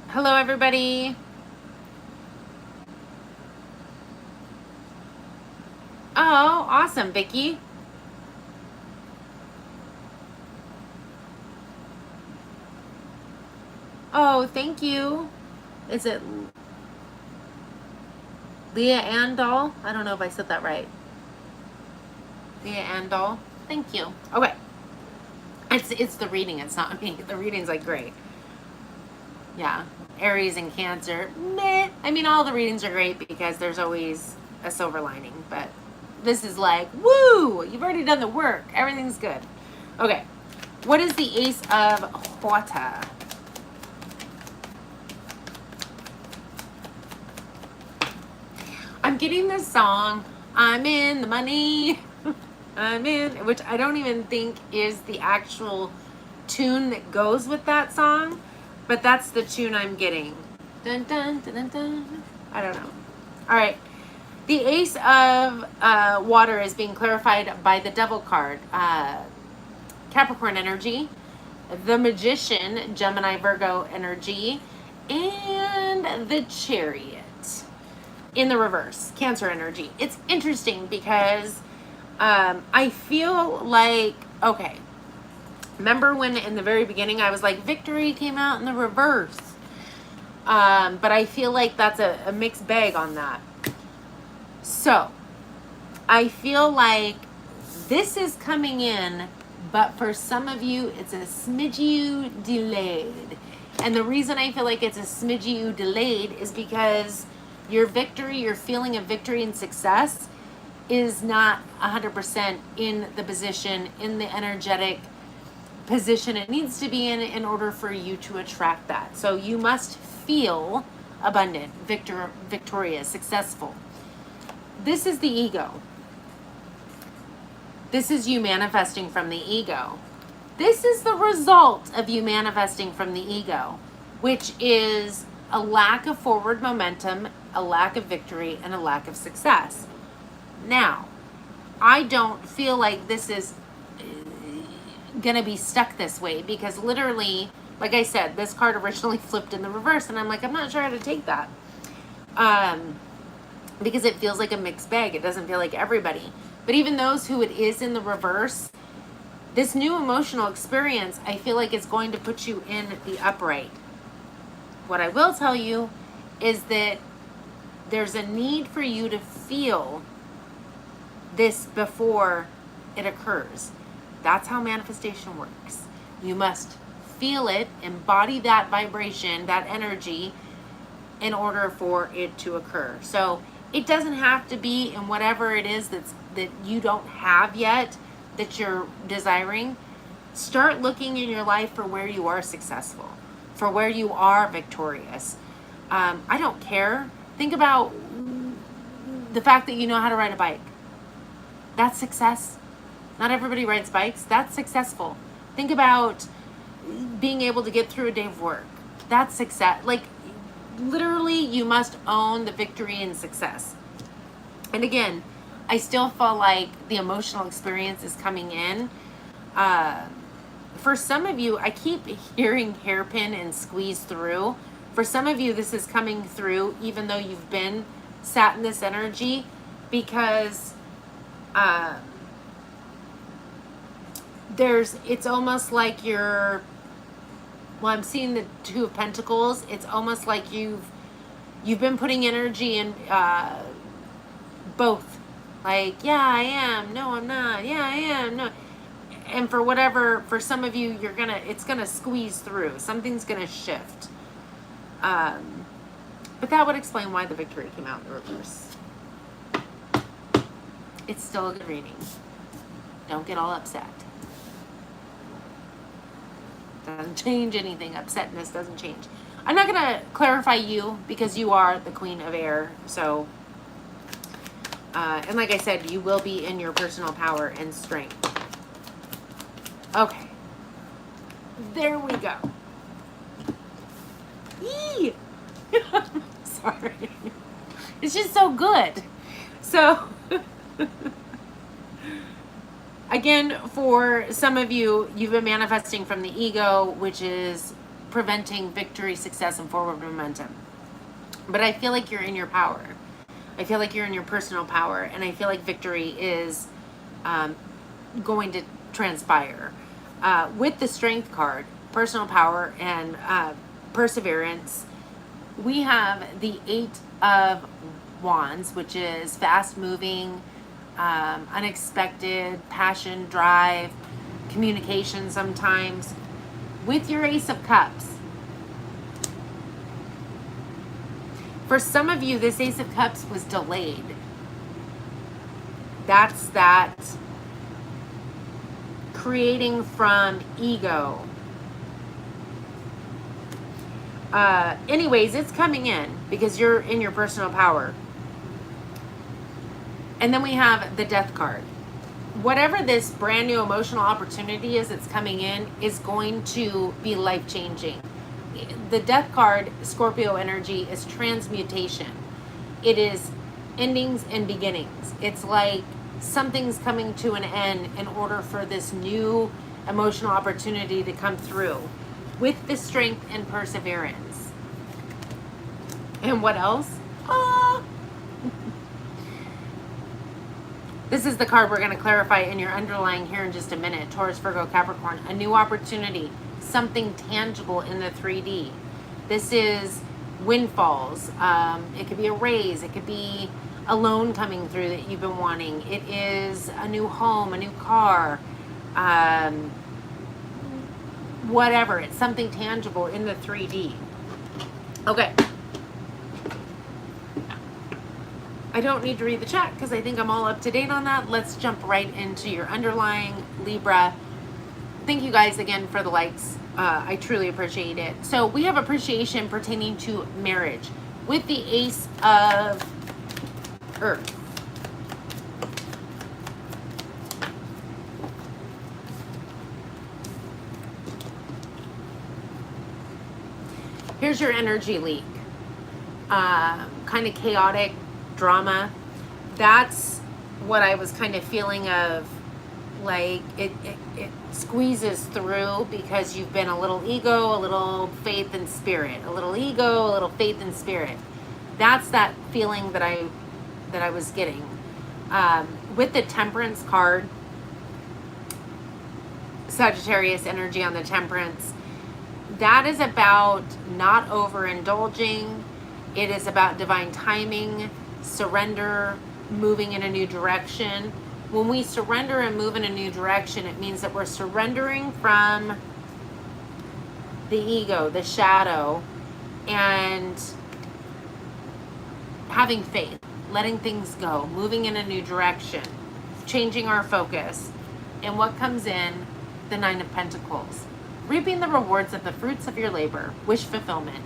Hello, everybody. Oh, awesome, Vicky. Oh, thank you. Is it Leah Andal? I don't know if I said that right. Leah Andal. Thank you. Okay. It's the reading. It's not me. The reading's like great. Yeah. Aries and Cancer. Meh. I mean, all the readings are great because there's always a silver lining. But this is like, woo! You've already done the work. Everything's good. Okay. What is the Ace of Water? I'm getting this song, I'm in the money, I'm in, which I don't even think is the actual tune that goes with that song, but that's the tune I'm getting. Dun, dun, dun, dun, dun. I don't know. All right. The Ace of Water is being clarified by the Devil card. Capricorn energy, the Magician, Gemini, Virgo energy, and the Chariot in the reverse, Cancer energy. It's interesting because I feel like, okay, remember when in the very beginning I was like, victory came out in the reverse. But I feel like that's a mixed bag on that. So I feel like this is coming in, but for some of you, it's a smidgy delayed. And the reason I feel like it's a smidgy delayed is because your victory, your feeling of victory and success is not 100% in the position, in the energetic position it needs to be in order for you to attract that. So you must feel abundant, victorious, successful. This is the ego. This is you manifesting from the ego. This is the result of you manifesting from the ego, which is a lack of forward momentum, a lack of victory, and a lack of success. Now, I don't feel like this is going to be stuck this way because literally, like I said, this card originally flipped in the reverse, and I'm like, I'm not sure how to take that. Because it feels like a mixed bag. It doesn't feel like everybody. But even those who it is in the reverse, this new emotional experience, I feel like it's going to put you in the upright. What I will tell you is that there's a need for you to feel this before it occurs. That's how manifestation works. You must feel it, embody that vibration, that energy, in order for it to occur. So it doesn't have to be in whatever it is that you don't have yet that you're desiring. Start looking in your life for where you are successful, for where you are victorious. I don't care. Think about the fact that you know how to ride a bike. That's success. Not everybody rides bikes. That's successful. Think about being able to get through a day of work. That's success. Like, literally, you must own the victory and success. And again, I still feel like the emotional experience is coming in. For some of you, I keep hearing hairpin and squeeze through. For some of you, this is coming through even though you've been sat in this energy, because it's almost like you're, well, I'm seeing the Two of Pentacles. It's almost like you've been putting energy in both. Like, yeah, I am. No, I'm not. Yeah, I am. No. And for some of you, it's gonna squeeze through. Something's gonna shift. But that would explain why the victory came out in the reverse. It's still a good reading. Don't get all upset. Doesn't change anything. Upsetness doesn't change. I'm not gonna clarify you because you are the Queen of Air. So, and like I said, you will be in your personal power and strength. Okay. There we go. Yee! Sorry. It's just so good. So, again, for some of you, you've been manifesting from the ego, which is preventing victory, success, and forward momentum. But I feel like you're in your power. I feel like you're in your personal power, and I feel like victory is going to transpire. With the Strength card, personal power, and perseverance. We have the 8 of Wands, which is fast moving, unexpected, passion, drive, communication sometimes. With your Ace of Cups, for some of you, this Ace of Cups was delayed. That's that creating from ego. Anyways, it's coming in because you're in your personal power. And then we have the Death card. Whatever this brand new emotional opportunity is that's coming in is going to be life-changing. The Death card, Scorpio energy, is transmutation. It is endings and beginnings. It's like something's coming to an end in order for this new emotional opportunity to come through with the strength and perseverance. And what else? This is the card we're going to clarify in your underlying here in just a minute. Taurus, Virgo, Capricorn. A new opportunity. Something tangible in the 3D. This is windfalls. It could be a raise. It could be a loan coming through that you've been wanting. It is a new home, a new car. Whatever. It's something tangible in the 3D. Okay. I don't need to read the chat because I think I'm all up to date on that. Let's jump right into your underlying Libra. Thank you guys again for the likes. I truly appreciate it. So we have appreciation pertaining to marriage with the Ace of Earth. Here's your energy leak. Kind of chaotic drama. That's what I was kind of feeling of, like it squeezes through because you've been a little ego, a little faith and spirit, a little ego, a little faith and spirit. That's that feeling that I was getting. With the Temperance card, Sagittarius energy on the Temperance, that is about not overindulging. It is about divine timing, surrender, moving in a new direction. When we surrender and move in a new direction, it means that we're surrendering from the ego, the shadow, and having faith, letting things go, moving in a new direction, changing our focus. And what comes in? The 9 of Pentacles. Reaping the rewards of the fruits of your labor. Wish fulfillment.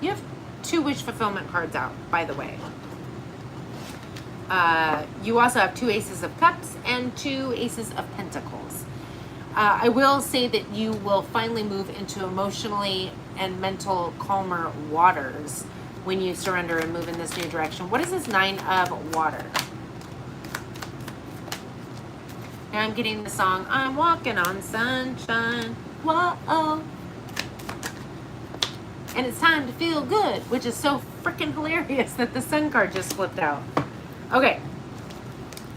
You have 2 wish fulfillment cards out, by the way. You also have 2 Aces of Cups and 2 Aces of Pentacles. I will say that you will finally move into emotionally and mental calmer waters when you surrender and move in this new direction. What is this 9 of Water? Now I'm getting the song, I'm walking on sunshine. Whoa. And it's time to feel good, which is so freaking hilarious that the Sun card just flipped out. Okay.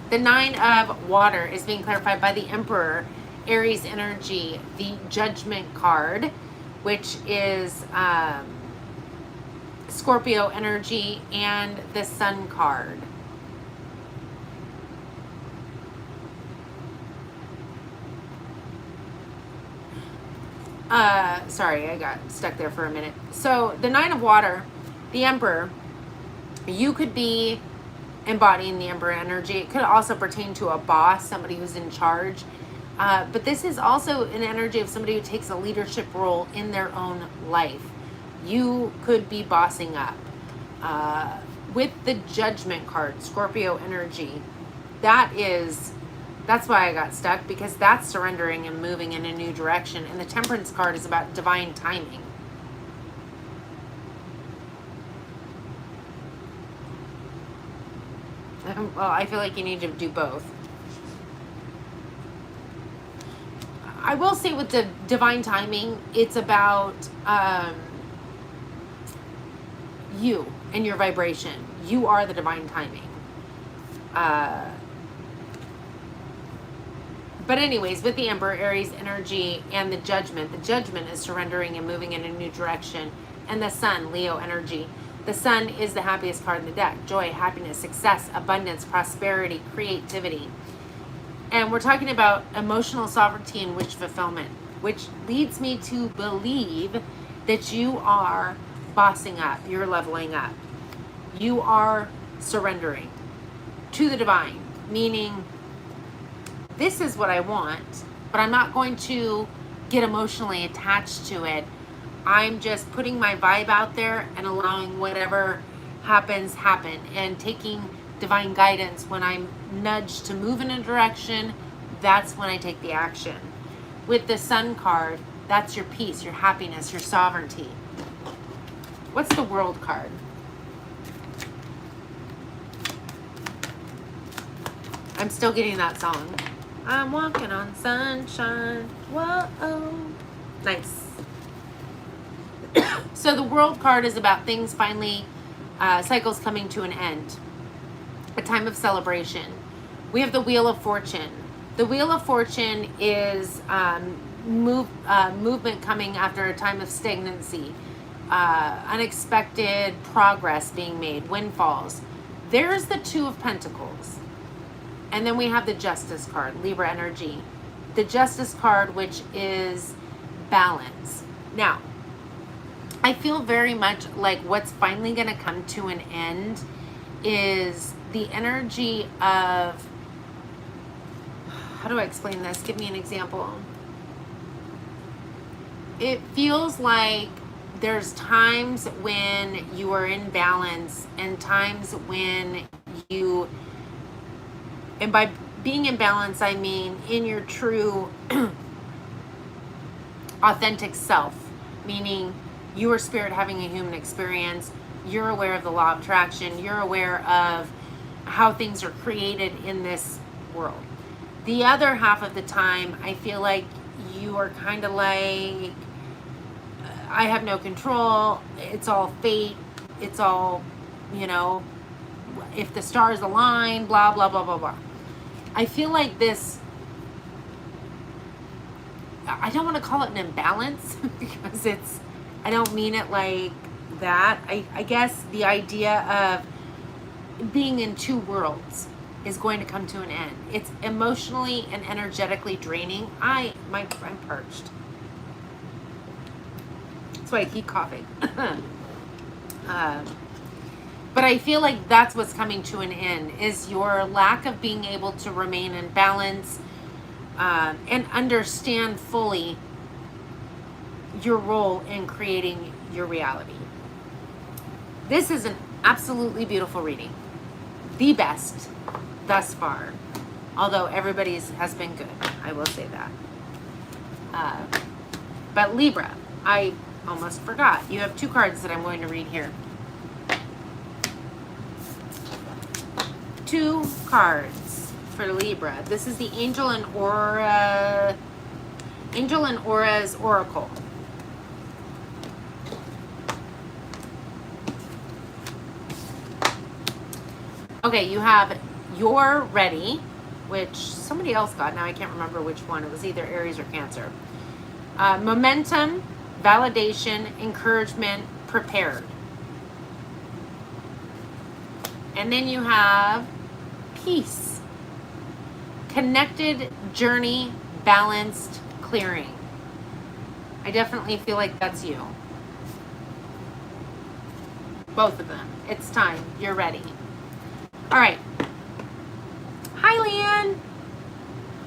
The 9 of Water is being clarified by the Emperor, Aries energy, the Judgment card, which is Scorpio energy, and the Sun card. Sorry, I got stuck there for a minute. So the 9 of Water, the Emperor, you could be embodying the Emperor energy. It could also pertain to a boss, somebody who's in charge. But this is also an energy of somebody who takes a leadership role in their own life. You could be bossing up. With the Judgment card, Scorpio energy, that's why I got stuck, because that's surrendering and moving in a new direction. And the Temperance card is about divine timing. Well, I feel like you need to do both. I will say with the divine timing, it's about you and your vibration. You are the divine timing. But anyways, with the Emperor, Aries energy, and the Judgment is surrendering and moving in a new direction. and the Sun, Leo energy. The Sun is the happiest card in the deck. Joy, happiness, success, abundance, prosperity, creativity. And we're talking about emotional sovereignty and wish fulfillment, which leads me to believe that you are bossing up, you're leveling up. You are surrendering to the divine, meaning this is what I want, but I'm not going to get emotionally attached to it. I'm just putting my vibe out there and allowing whatever happens happen, and taking divine guidance when I'm nudged to move in a direction. That's when I take the action. With the Sun card, that's your peace, your happiness, your sovereignty. What's the World card? I'm still getting that song. I'm walking on sunshine. Whoa. Nice. So the World card is about things finally, cycles coming to an end. A time of celebration. We have the Wheel of Fortune. The Wheel of Fortune is movement coming after a time of stagnancy. Unexpected progress being made. Windfalls. There's the Two of Pentacles. And then we have the Justice card, Libra energy. The Justice card, which is balance. Now, I feel very much like what's finally going to come to an end is the energy of, how do I explain this? Give me an example. It feels like there's times when you are in balance and times when you, and by being in balance, I mean in your true authentic self, meaning your spirit having a human experience. You're aware of the law of attraction. You're aware of how things are created in this world. The other half of the time, I feel like you are kind of like, I have no control. It's all fate. It's all, if the stars align, blah, blah, blah, blah, blah. I feel like this, I don't want to call it an imbalance because I don't mean it like that. I guess the idea of being in two worlds is going to come to an end. It's emotionally and energetically draining. I'm parched. That's why I keep coughing. But I feel like that's what's coming to an end, is your lack of being able to remain in balance and understand fully your role in creating your reality. This is an absolutely beautiful reading. The best thus far. Although everybody's has been good. I will say that. But Libra, I almost forgot. You have two cards that I'm going to read here. Two cards for Libra. This is the Angel and Aura's Oracle. Okay, you have You're Ready, which somebody else got. Now I can't remember which one. It was either Aries or Cancer. Momentum, validation, encouragement, prepared. And then you have Peace, connected, journey, balanced, clearing. I definitely feel like that's you. Both of them. It's time. You're ready. All right. Hi, Leanne.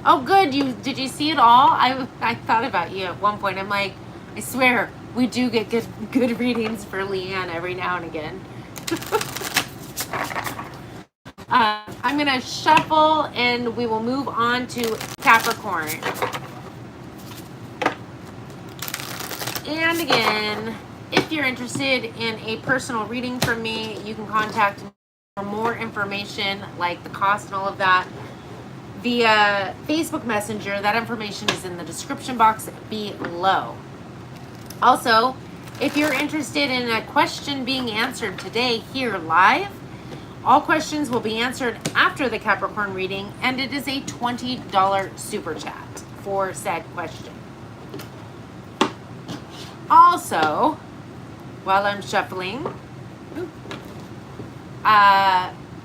Oh, good. Did you see it all? I thought about you at one point. I'm like, I swear, we do get good readings for Leanne every now and again. I'm going to shuffle and we will move on to Capricorn. And again, if you're interested in a personal reading from me, you can contact me for more information, like the cost and all of that, via Facebook Messenger. That information is in the description box below. Also, if you're interested in a question being answered today here live, all questions will be answered after the Capricorn reading, and it is a $20 super chat for said question. Also, while I'm shuffling.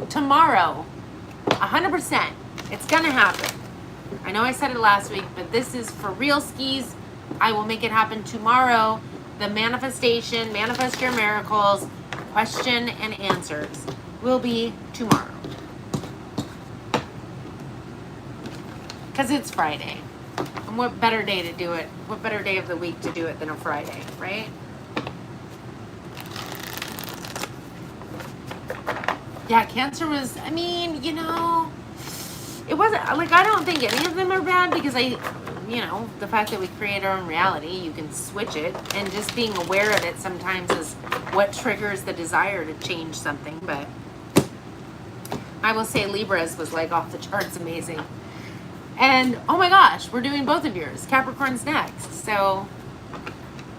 Tomorrow, 100%, it's gonna happen. I know I said it last week, but this is for real skis. I will make it happen tomorrow. The manifestation, manifest your miracles, question and answers will be tomorrow. Because it's Friday. And what better day to do it? What better day of the week to do it than a Friday, right? Yeah, Cancer was, I mean, you know, it wasn't, like, I don't think any of them are bad because you know, the fact that we create our own reality, you can switch it, and just being aware of it sometimes is what triggers the desire to change something. But I will say Libra's was like off the charts amazing. And oh my gosh, we're doing both of yours. Capricorn's next. So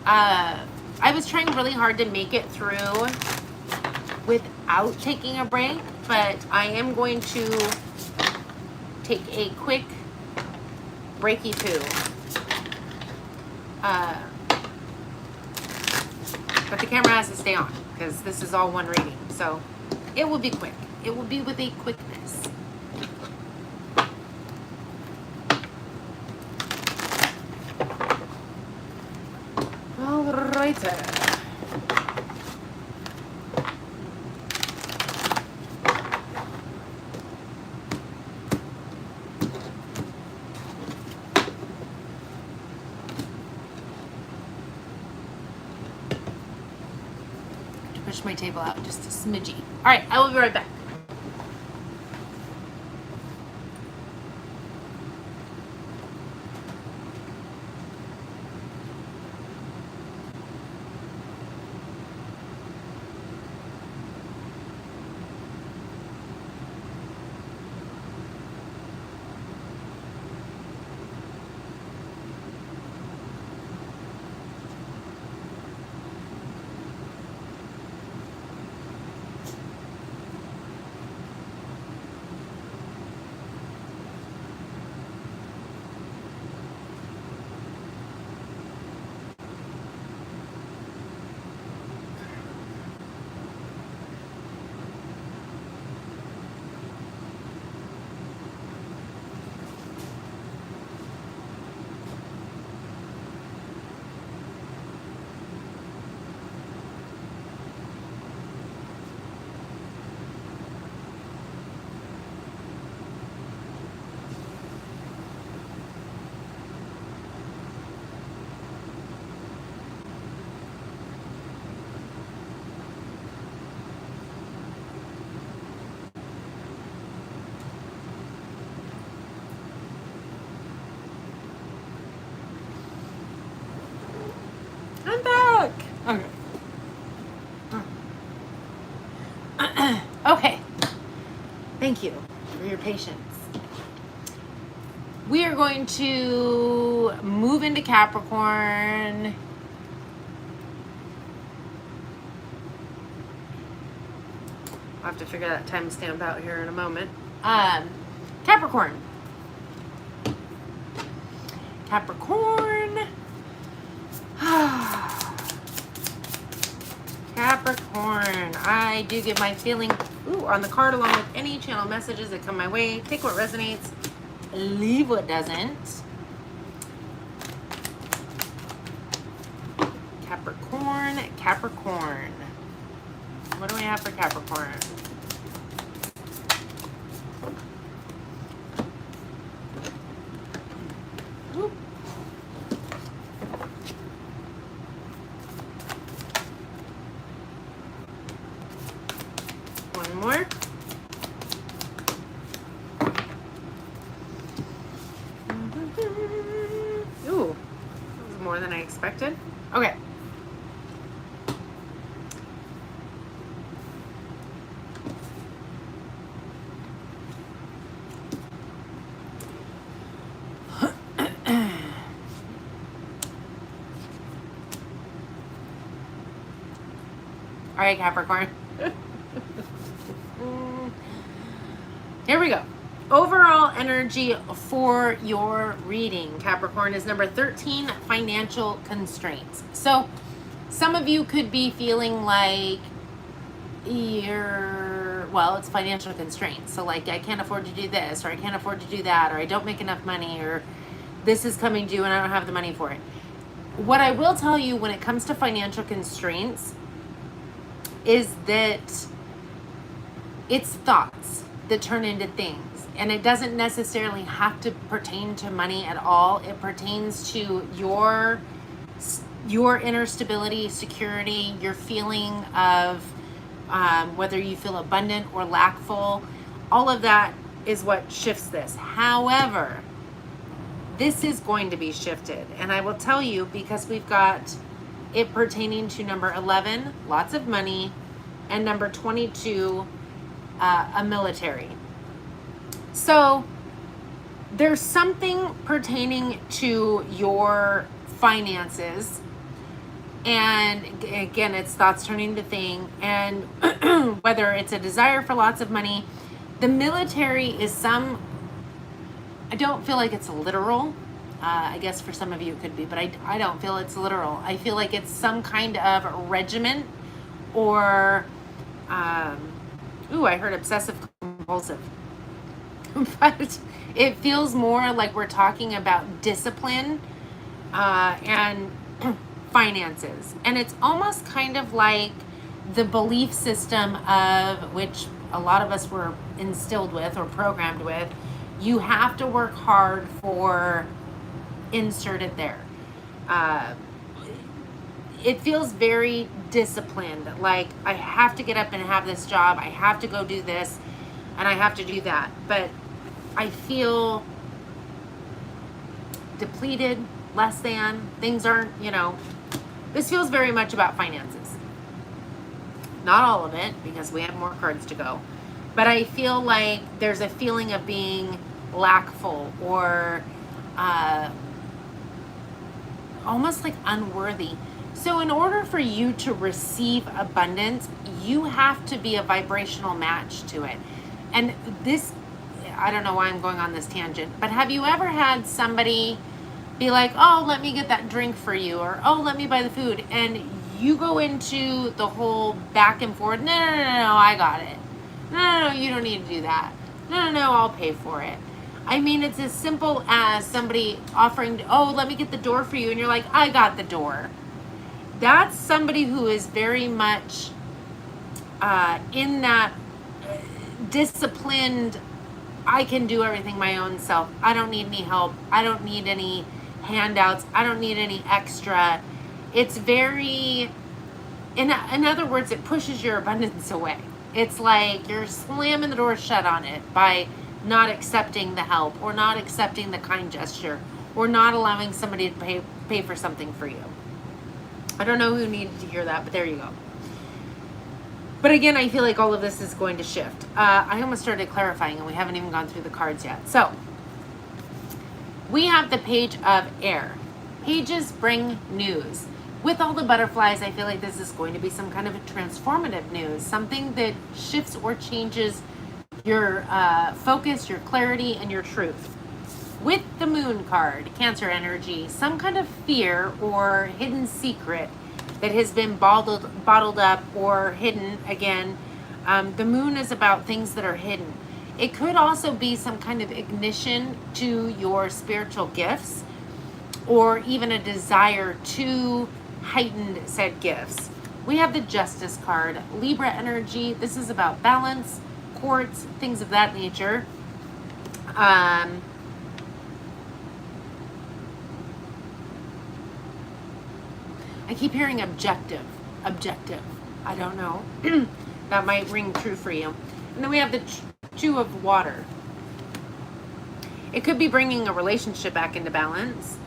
I was trying really hard to make it through without taking a break, but I am going to take a quick breaky poo. But the camera has to stay on because this is all one reading. So it will be quick. It will be with a quickness. All right. Push my table out just a smidgy. All right, I will be right back. I'm back. Okay. Okay. Thank you for your patience. We are going to move into Capricorn. I'll have to figure that timestamp out here in a moment. Capricorn. Capricorn. Capricorn. I do get my feeling on the card along with any channel messages that come my way. Take what resonates, leave what doesn't. Capricorn, Capricorn. What do we have for Capricorn? Ooh. One more. Ooh, that was more than I expected. Okay. All right, Capricorn. Here we go. Overall energy for your reading, Capricorn, is number 13, financial constraints. So Some of you could be feeling like it's financial constraints. So like, I can't afford to do this, or I can't afford to do that, or I don't make enough money, or this is coming due and I don't have the money for it. What I will tell you when it comes to financial constraints is that it's thoughts that turn into things. And it doesn't necessarily have to pertain to money at all. It pertains to your inner stability, security, your feeling of whether you feel abundant or lackful. All of that is what shifts this. However, this is going to be shifted. And I will tell you, because we've got it pertaining to number 11, lots of money, and number 22, a military. So there's something pertaining to your finances. And again, it's thoughts turning to thing. And whether it's a desire for lots of money, the military is I don't feel like it's literal. I guess for some of you it could be, but I don't feel it's literal. I feel like it's some kind of regiment or, I heard obsessive compulsive. But it feels more like we're talking about discipline and finances. And it's almost kind of like the belief system of which a lot of us were instilled with or programmed with. You have to work hard for insert it there. It feels very disciplined. Like I have to get up and have this job. I have to go do this and I have to do that. But I feel depleted, less than, things aren't, this feels very much about finances. Not all of it, because we have more cards to go. But I feel like there's a feeling of being lackful or almost like unworthy. So in order for you to receive abundance, you have to be a vibrational match to it. And this, I don't know why I'm going on this tangent, but have you ever had somebody be like, oh, let me get that drink for you, or oh, let me buy the food, and you go into the whole back and forth, no, I got it. No, you don't need to do that. No, I'll pay for it. I mean, it's as simple as somebody offering, oh, let me get the door for you, and you're like, I got the door. That's somebody who is very much in that disciplined, I can do everything my own self. I don't need any help. I don't need any handouts. I don't need any extra. It's very, in other words, it pushes your abundance away. It's like you're slamming the door shut on it by not accepting the help or not accepting the kind gesture or not allowing somebody to pay for something for you. I don't know who needed to hear that, but there you go. But again, I feel like all of this is going to shift. I almost started clarifying and we haven't even gone through the cards yet. So we have the Page of Air. Pages bring news. With all the butterflies, I feel like this is going to be some kind of a transformative news, something that shifts or changes your focus, your clarity, and your truth. With the Moon card, Cancer energy, some kind of fear or hidden secret that has been bottled up or hidden. Again, the Moon is about things that are hidden. It could also be some kind of ignition to your spiritual gifts or even a desire to heighten said gifts. We have the Justice card, Libra energy. This is about balance, courts, things of that nature. I keep hearing objective. I don't know. That might ring true for you. And then we have the Two of Water. It could be bringing a relationship back into balance.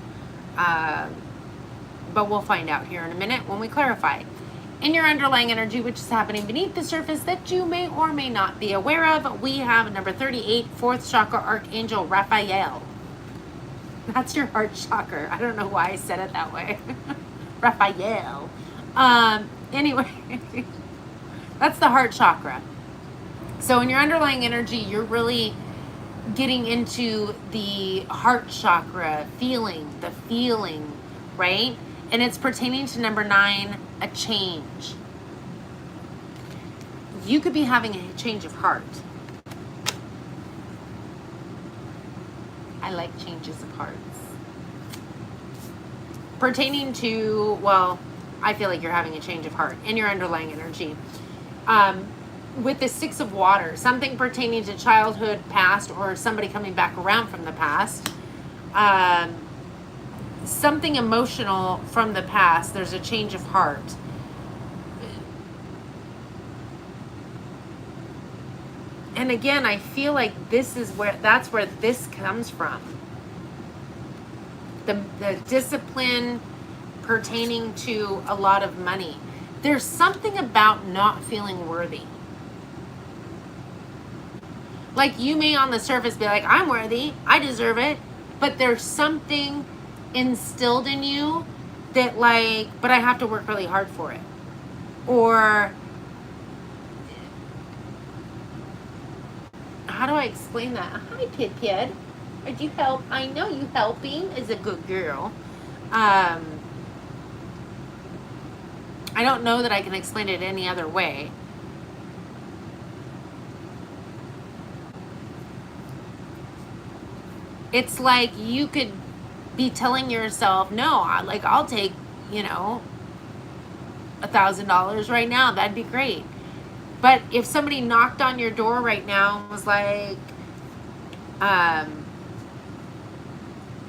But we'll find out here in a minute when we clarify. In your underlying energy, which is happening beneath the surface that you may or may not be aware of, we have number 38, fourth chakra archangel Raphael. That's your heart chakra. I don't know why I said it that way. Raphael. Anyway, that's the heart chakra. So in your underlying energy, you're really getting into the heart chakra, the feeling, right? And it's pertaining to number 9, a change. You could be having a change of heart. I like changes of hearts. Pertaining to, well, I feel like you're having a change of heart in your underlying energy. With the 6 of water, something pertaining to childhood, past, or somebody coming back around from the past. Something emotional from the past. There's a change of heart. And again, I feel like that's where this comes from. The discipline pertaining to a lot of money. There's something about not feeling worthy. Like, you may on the surface be like, I'm worthy, I deserve it. But there's something instilled in you that, like, but I have to work really hard for it. Or, how do I explain that? Hi, Pid. Would you help? I know you helping is a good girl. I don't know that I can explain it any other way. It's like you could be telling yourself, no, like, I'll take, $1,000 right now. That'd be great. But if somebody knocked on your door right now and was like,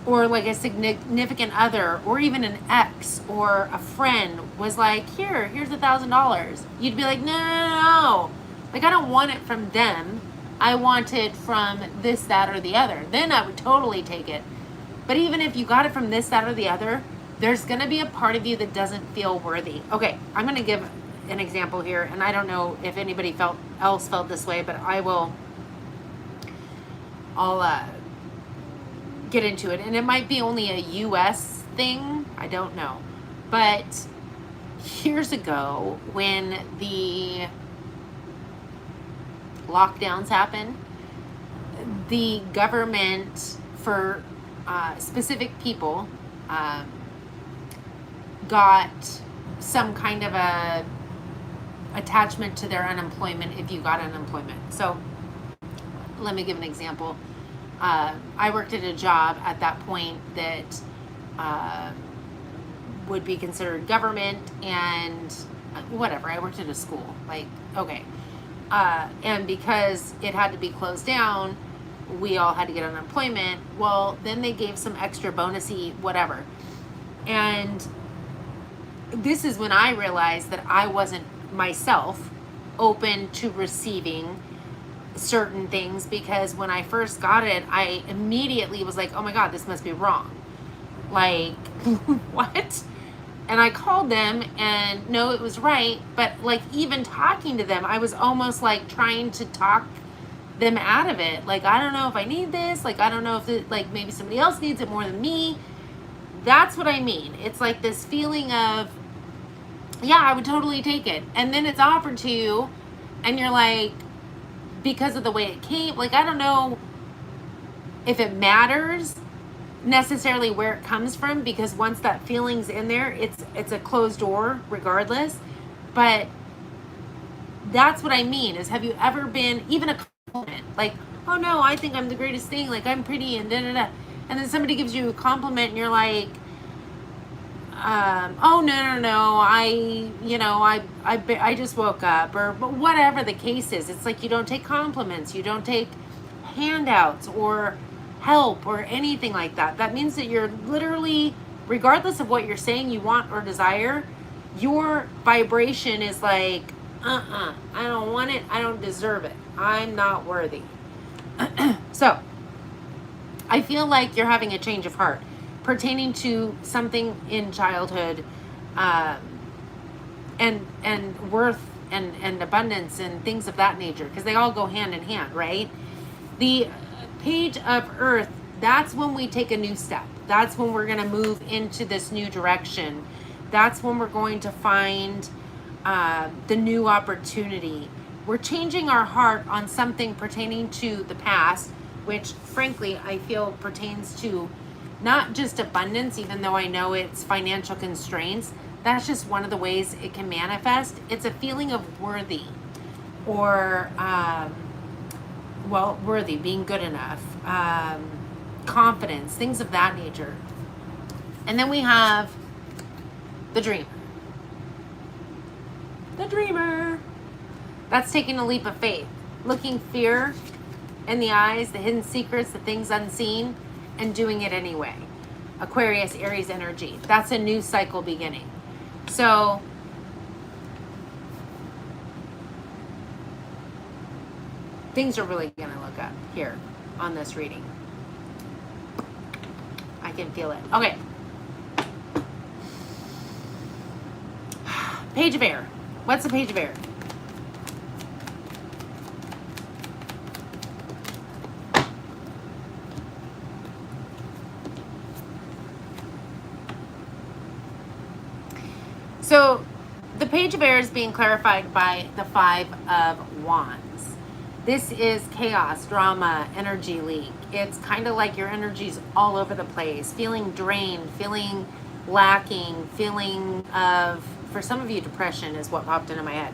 or like a significant other, or even an ex or a friend was like, here's $1,000. You'd be like, no. Like, I don't want it from them. I want it from this, that, or the other. Then I would totally take it. But even if you got it from this, that, or the other, there's going to be a part of you that doesn't feel worthy. Okay, I'm going to give an example here, and I don't know if anybody else felt this way, but I'll get into it. And it might be only a US thing, I don't know. But years ago, when the lockdowns happened, the government for specific people got some kind of a attachment to their unemployment if you got unemployment. So let me give an example. I worked at a job at that point that would be considered government, and whatever, I worked at a school, like, okay. And because it had to be closed down, we all had to get unemployment. Well, then they gave some extra bonusy whatever. And this is when I realized that I wasn't myself open to receiving certain things, because when I first got it, I immediately was like, oh my God, this must be wrong. Like, what? And I called them, and no, it was right. But like, even talking to them, I was almost like trying to talk them out of it. Like, I don't know if I need this. Like, I don't know if like maybe somebody else needs it more than me. That's what I mean. It's like this feeling of, yeah, I would totally take it. And then it's offered to you, and you're like, because of the way it came, like, I don't know if it matters necessarily where it comes from, because once that feeling's in there, it's a closed door regardless. But that's what I mean, is, have you ever been, even a compliment, like, oh no, I think I'm the greatest thing, like, I'm pretty and da-da-da, and then somebody gives you a compliment and you're like, oh no, I just woke up, or but whatever the case is. It's like, you don't take compliments, you don't take handouts or help or anything like that. That means that you're literally, regardless of what you're saying you want or desire, your vibration is like, I don't want it, I don't deserve it, I'm not worthy. So I feel like you're having a change of heart pertaining to something in childhood, and worth and abundance and things of that nature, because they all go hand in hand, right? The Page of Earth, that's when we take a new step. That's when we're going to move into this new direction. That's when we're going to find the new opportunity. We're changing our heart on something pertaining to the past, which frankly I feel pertains to not just abundance, even though I know it's financial constraints. That's just one of the ways it can manifest. It's a feeling of worthy, or worthy, being good enough, confidence, things of that nature. And then we have the dreamer. The dreamer. That's taking a leap of faith, looking fear in the eyes, the hidden secrets, the things unseen, and doing it anyway. Aquarius, Aries energy. That's a new cycle beginning. So things are really going to look up here on this reading. I can feel it. Okay. Page of Air. What's the Page of Air? So the Page of Air is being clarified by the Five of Wands. This is chaos, drama, energy leak. It's kind of like your energy's all over the place, feeling drained, feeling lacking, feeling of, for some of you, depression is what popped into my head.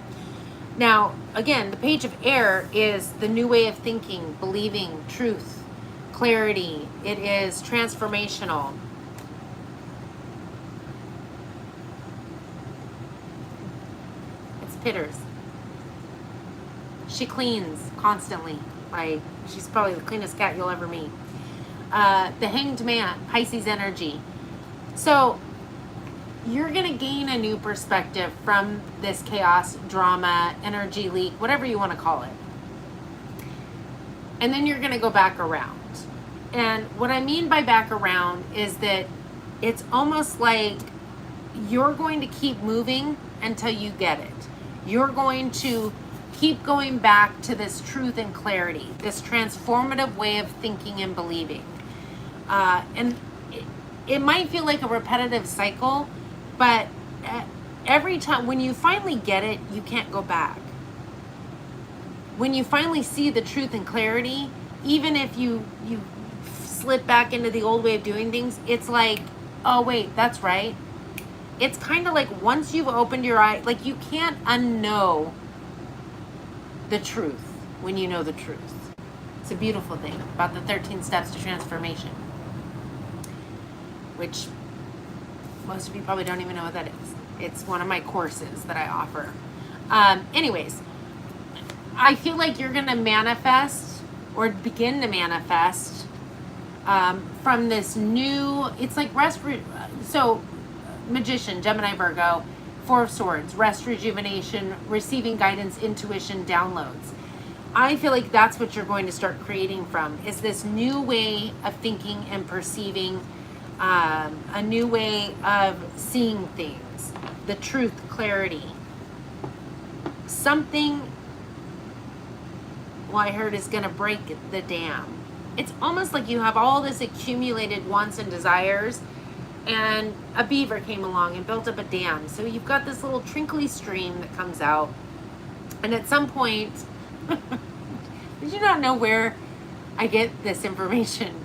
Now, again, the Page of Air is the new way of thinking, believing, truth, clarity. It is transformational. It's Pitters. She cleans constantly. Like, she's probably the cleanest cat you'll ever meet. The Hanged Man, Pisces energy. So you're going to gain a new perspective from this chaos, drama, energy leak, whatever you want to call it. And then you're going to go back around. And what I mean by back around is that it's almost like you're going to keep moving until you get it. You're going to keep going back to this truth and clarity, this transformative way of thinking and believing. And it might feel like a repetitive cycle, but every time, when you finally get it, you can't go back. When you finally see the truth and clarity, even if you slip back into the old way of doing things, it's like, oh wait, that's right. It's kind of like once you've opened your eye, like you can't unknow the truth when you know the truth. It's a beautiful thing about the 13 steps to transformation, which most of you probably don't even know what that is. It's one of my courses that I offer. Anyways, I feel like you're going to manifest or begin to manifest from this new, it's like so Magician, Gemini, Virgo, Four of Swords, rest, rejuvenation, receiving guidance, intuition, downloads. I feel like that's what you're going to start creating from, is this new way of thinking and perceiving, a new way of seeing things, the truth, clarity. Something, well, I heard is going to break the dam. It's almost like you have all this accumulated wants and desires, and a beaver came along and built up a dam. So you've got this little trickly stream that comes out. And at some point, did you not know where I get this information?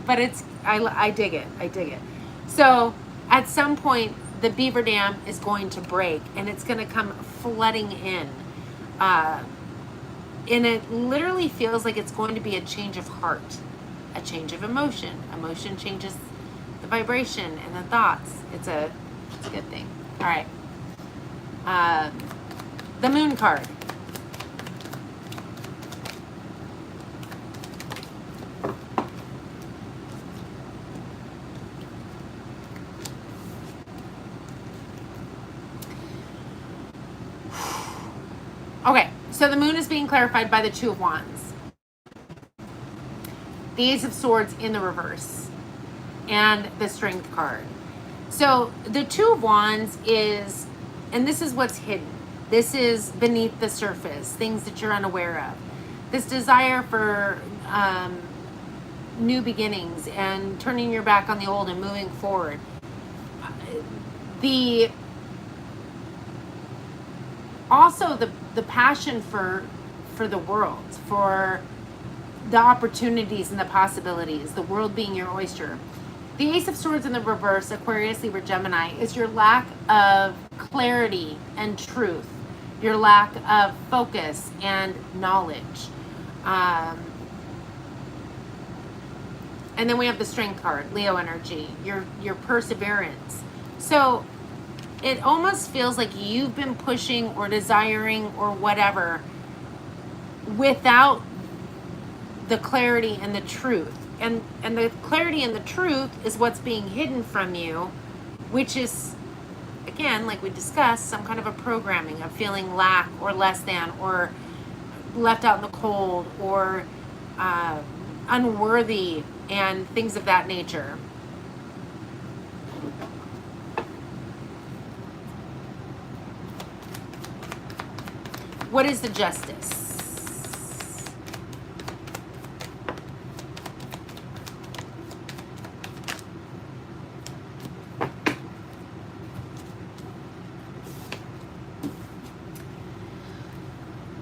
But I dig it. I dig it. So at some point, the beaver dam is going to break and it's going to come flooding in. And it literally feels like it's going to be a change of heart, a change of emotion. Emotion changes the vibration and the thoughts. It's a good thing. All right. The Moon card. Okay, so the Moon is being clarified by the Two of Wands, the Ace of Swords in the reverse, and the Strength card. So the Two of Wands is, and this is what's hidden. This is beneath the surface, things that you're unaware of. This desire for new beginnings and turning your back on the old and moving forward. Also the passion for the world, for the opportunities and the possibilities, the world being your oyster. The Ace of Swords in the reverse, Aquarius, Libra, Gemini, is your lack of clarity and truth, your lack of focus and knowledge. And then we have the Strength card, Leo energy, your perseverance. So it almost feels like you've been pushing or desiring or whatever without the clarity and the truth. And the clarity and the truth is what's being hidden from you, which is, again, like we discussed, some kind of a programming of feeling lack or less than or left out in the cold or unworthy and things of that nature. What is the Justice?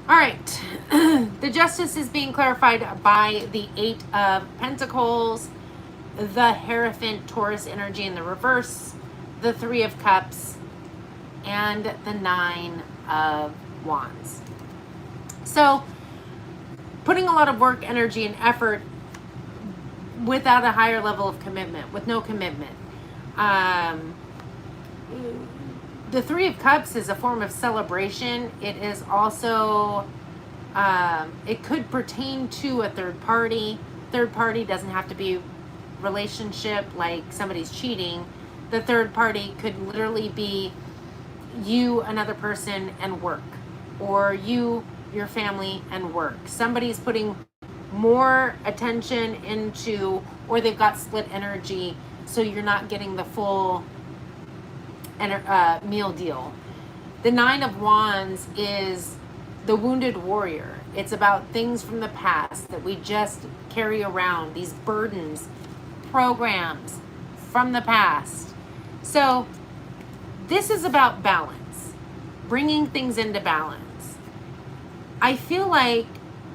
All right, the Justice is being clarified by the Eight of Pentacles, the Hierophant Taurus energy in the reverse, the Three of Cups, and the Nine of Wands. So, putting a lot of work, energy, and effort without a higher level of commitment, with no commitment. The Three of Cups is a form of celebration. It is also, it could pertain to a third party. Third party doesn't have to be relationship, like somebody's cheating. The third party could literally be you, another person, and work. Or you, your family, and work. Somebody's putting more attention into, or they've got split energy, so you're not getting the full meal deal. The Nine of Wands is the wounded warrior. It's about things from the past that we just carry around, these burdens, programs from the past. So this is about balance, bringing things into balance. I feel like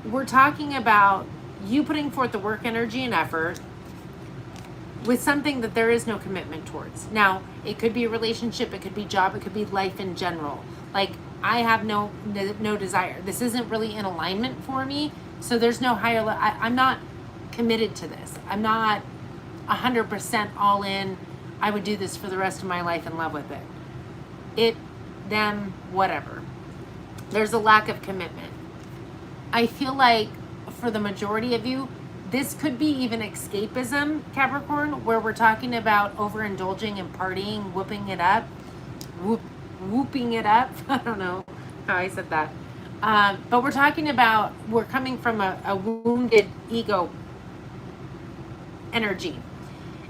we're talking about you putting forth the work, energy, and effort with something that there is no commitment towards. Now, it could be a relationship, it could be job, it could be life in general. Like, I have no desire. This isn't really in alignment for me, so there's no higher I'm not committed to this. I'm not 100% all in. I would do this for the rest of my life and love with it. It, them, whatever. There's a lack of commitment. I feel like for the majority of you, this could be even escapism, Capricorn, where we're talking about overindulging and partying, whooping it up. I don't know how I said that. But we're talking about, we're coming from a wounded ego energy.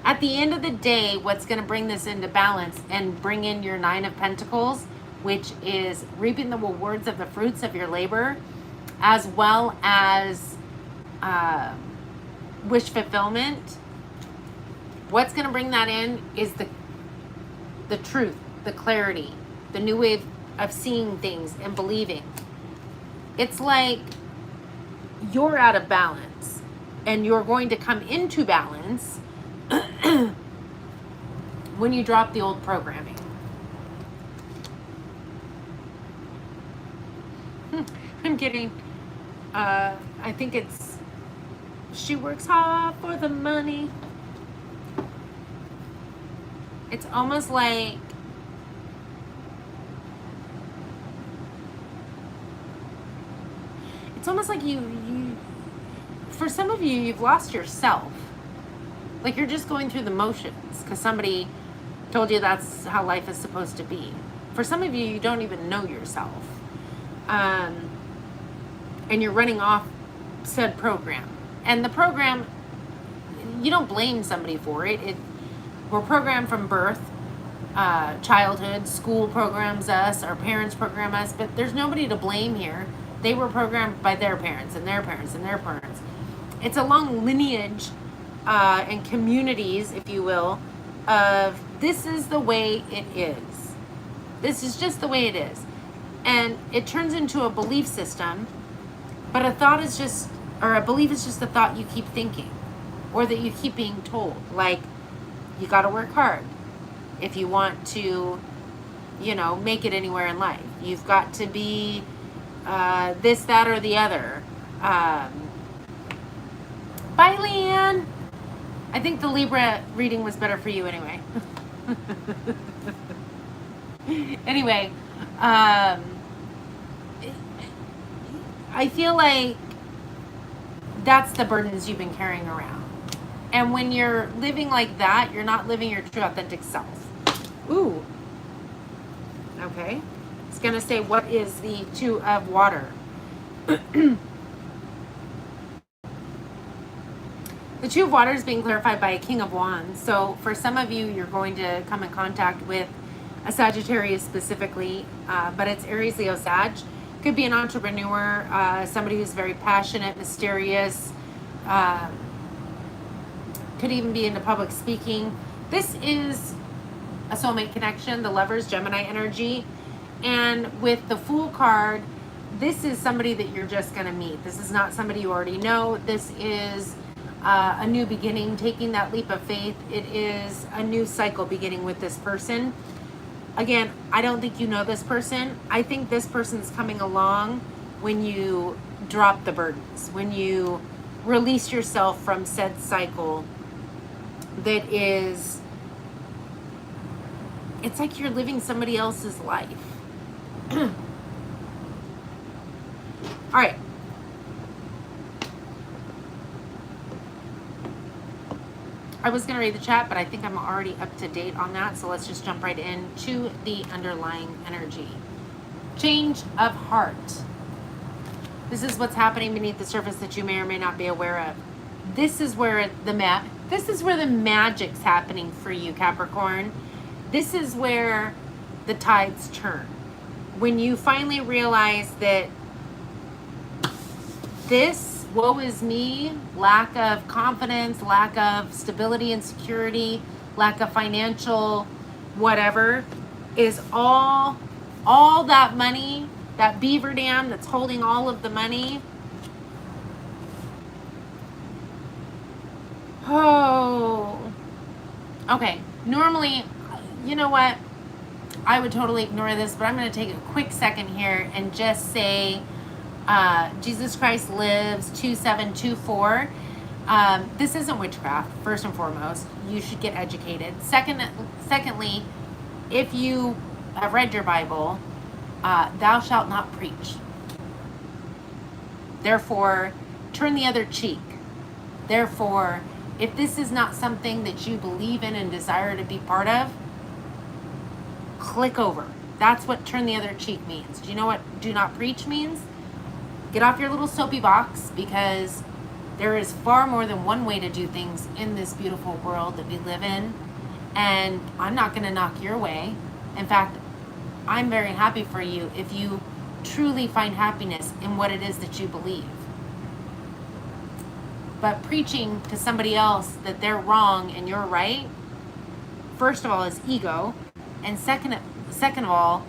At the end of the day, what's going to bring this into balance and bring in your Nine of Pentacles, which is reaping the rewards of the fruits of your labor, as well as wish fulfillment. What's going to bring that in is the truth, the clarity, the new way of seeing things and believing. It's like you're out of balance and you're going to come into balance when you drop the old programming. I'm kidding. I think it's she works hard for the money. It's almost like you for some of you, you've lost yourself. Like you're just going through the motions because somebody told you that's how life is supposed to be. For some of you, you don't even know yourself. And you're running off said program. And the program, you don't blame somebody for it. We're programmed from birth, childhood, school programs us, our parents program us, but there's nobody to blame here. They were programmed by their parents and their parents and their parents. It's a long lineage and communities, if you will, of this is the way it is. This is just the way it is. And it turns into a belief system, but a thought is just, or a belief is just a thought you keep thinking or that you keep being told. Like, You got to work hard if you want to, you know, make it anywhere in life. You've got to be this, that, or the other. Bye, Leanne. I think the Libra reading was better for you anyway. Anyway, I feel like that's the burdens you've been carrying around. And when you're living like that, you're not living your true authentic self. Ooh. Okay. It's going to say, what is the Two of Water? The Two of Water is being clarified by a King of Wands. So for some of you, you're going to come in contact with a Sagittarius specifically, but it's Aries, Leo, Sag. Could be an entrepreneur, somebody who's very passionate, mysterious, could even be into public speaking. This is a soulmate connection, the Lovers, Gemini energy. And with the Fool card, this is somebody that you're just going to meet. This is not somebody you already know. This is a new beginning, taking that leap of faith. It is a new cycle beginning with this person. Again, I don't think you know this person. I think this person's coming along when you drop the burdens, when you release yourself from said cycle that is, it's like you're living somebody else's life. All right. I was going to read the chat, but I think I'm already up to date on that. So let's just jump right into the underlying energy. Change of heart. This is what's happening beneath the surface that you may or may not be aware of. This is where the magic's happening for you, Capricorn. This is where the tides turn. When you finally realize that this woe is me, lack of confidence, lack of stability and security, lack of financial whatever, is all that money, that beaver dam that's holding all of the money. Oh, okay. Normally, you know what? I would totally ignore this, but I'm going to take a quick second here and just say, Jesus Christ lives, 2724. This isn't witchcraft, first and foremost. You should get educated. Secondly, if you have read your Bible, thou shalt not preach. Therefore, turn the other cheek. Therefore, if this is not something that you believe in and desire to be part of, click over. That's what turn the other cheek means. Do you know what do not preach means? Get off your little soapy box, because there is far more than one way to do things in this beautiful world that we live in. And I'm not going to knock your way. In fact, I'm very happy for you if you truly find happiness in what it is that you believe. But preaching to somebody else that they're wrong and you're right, first of all, is ego. And second of all,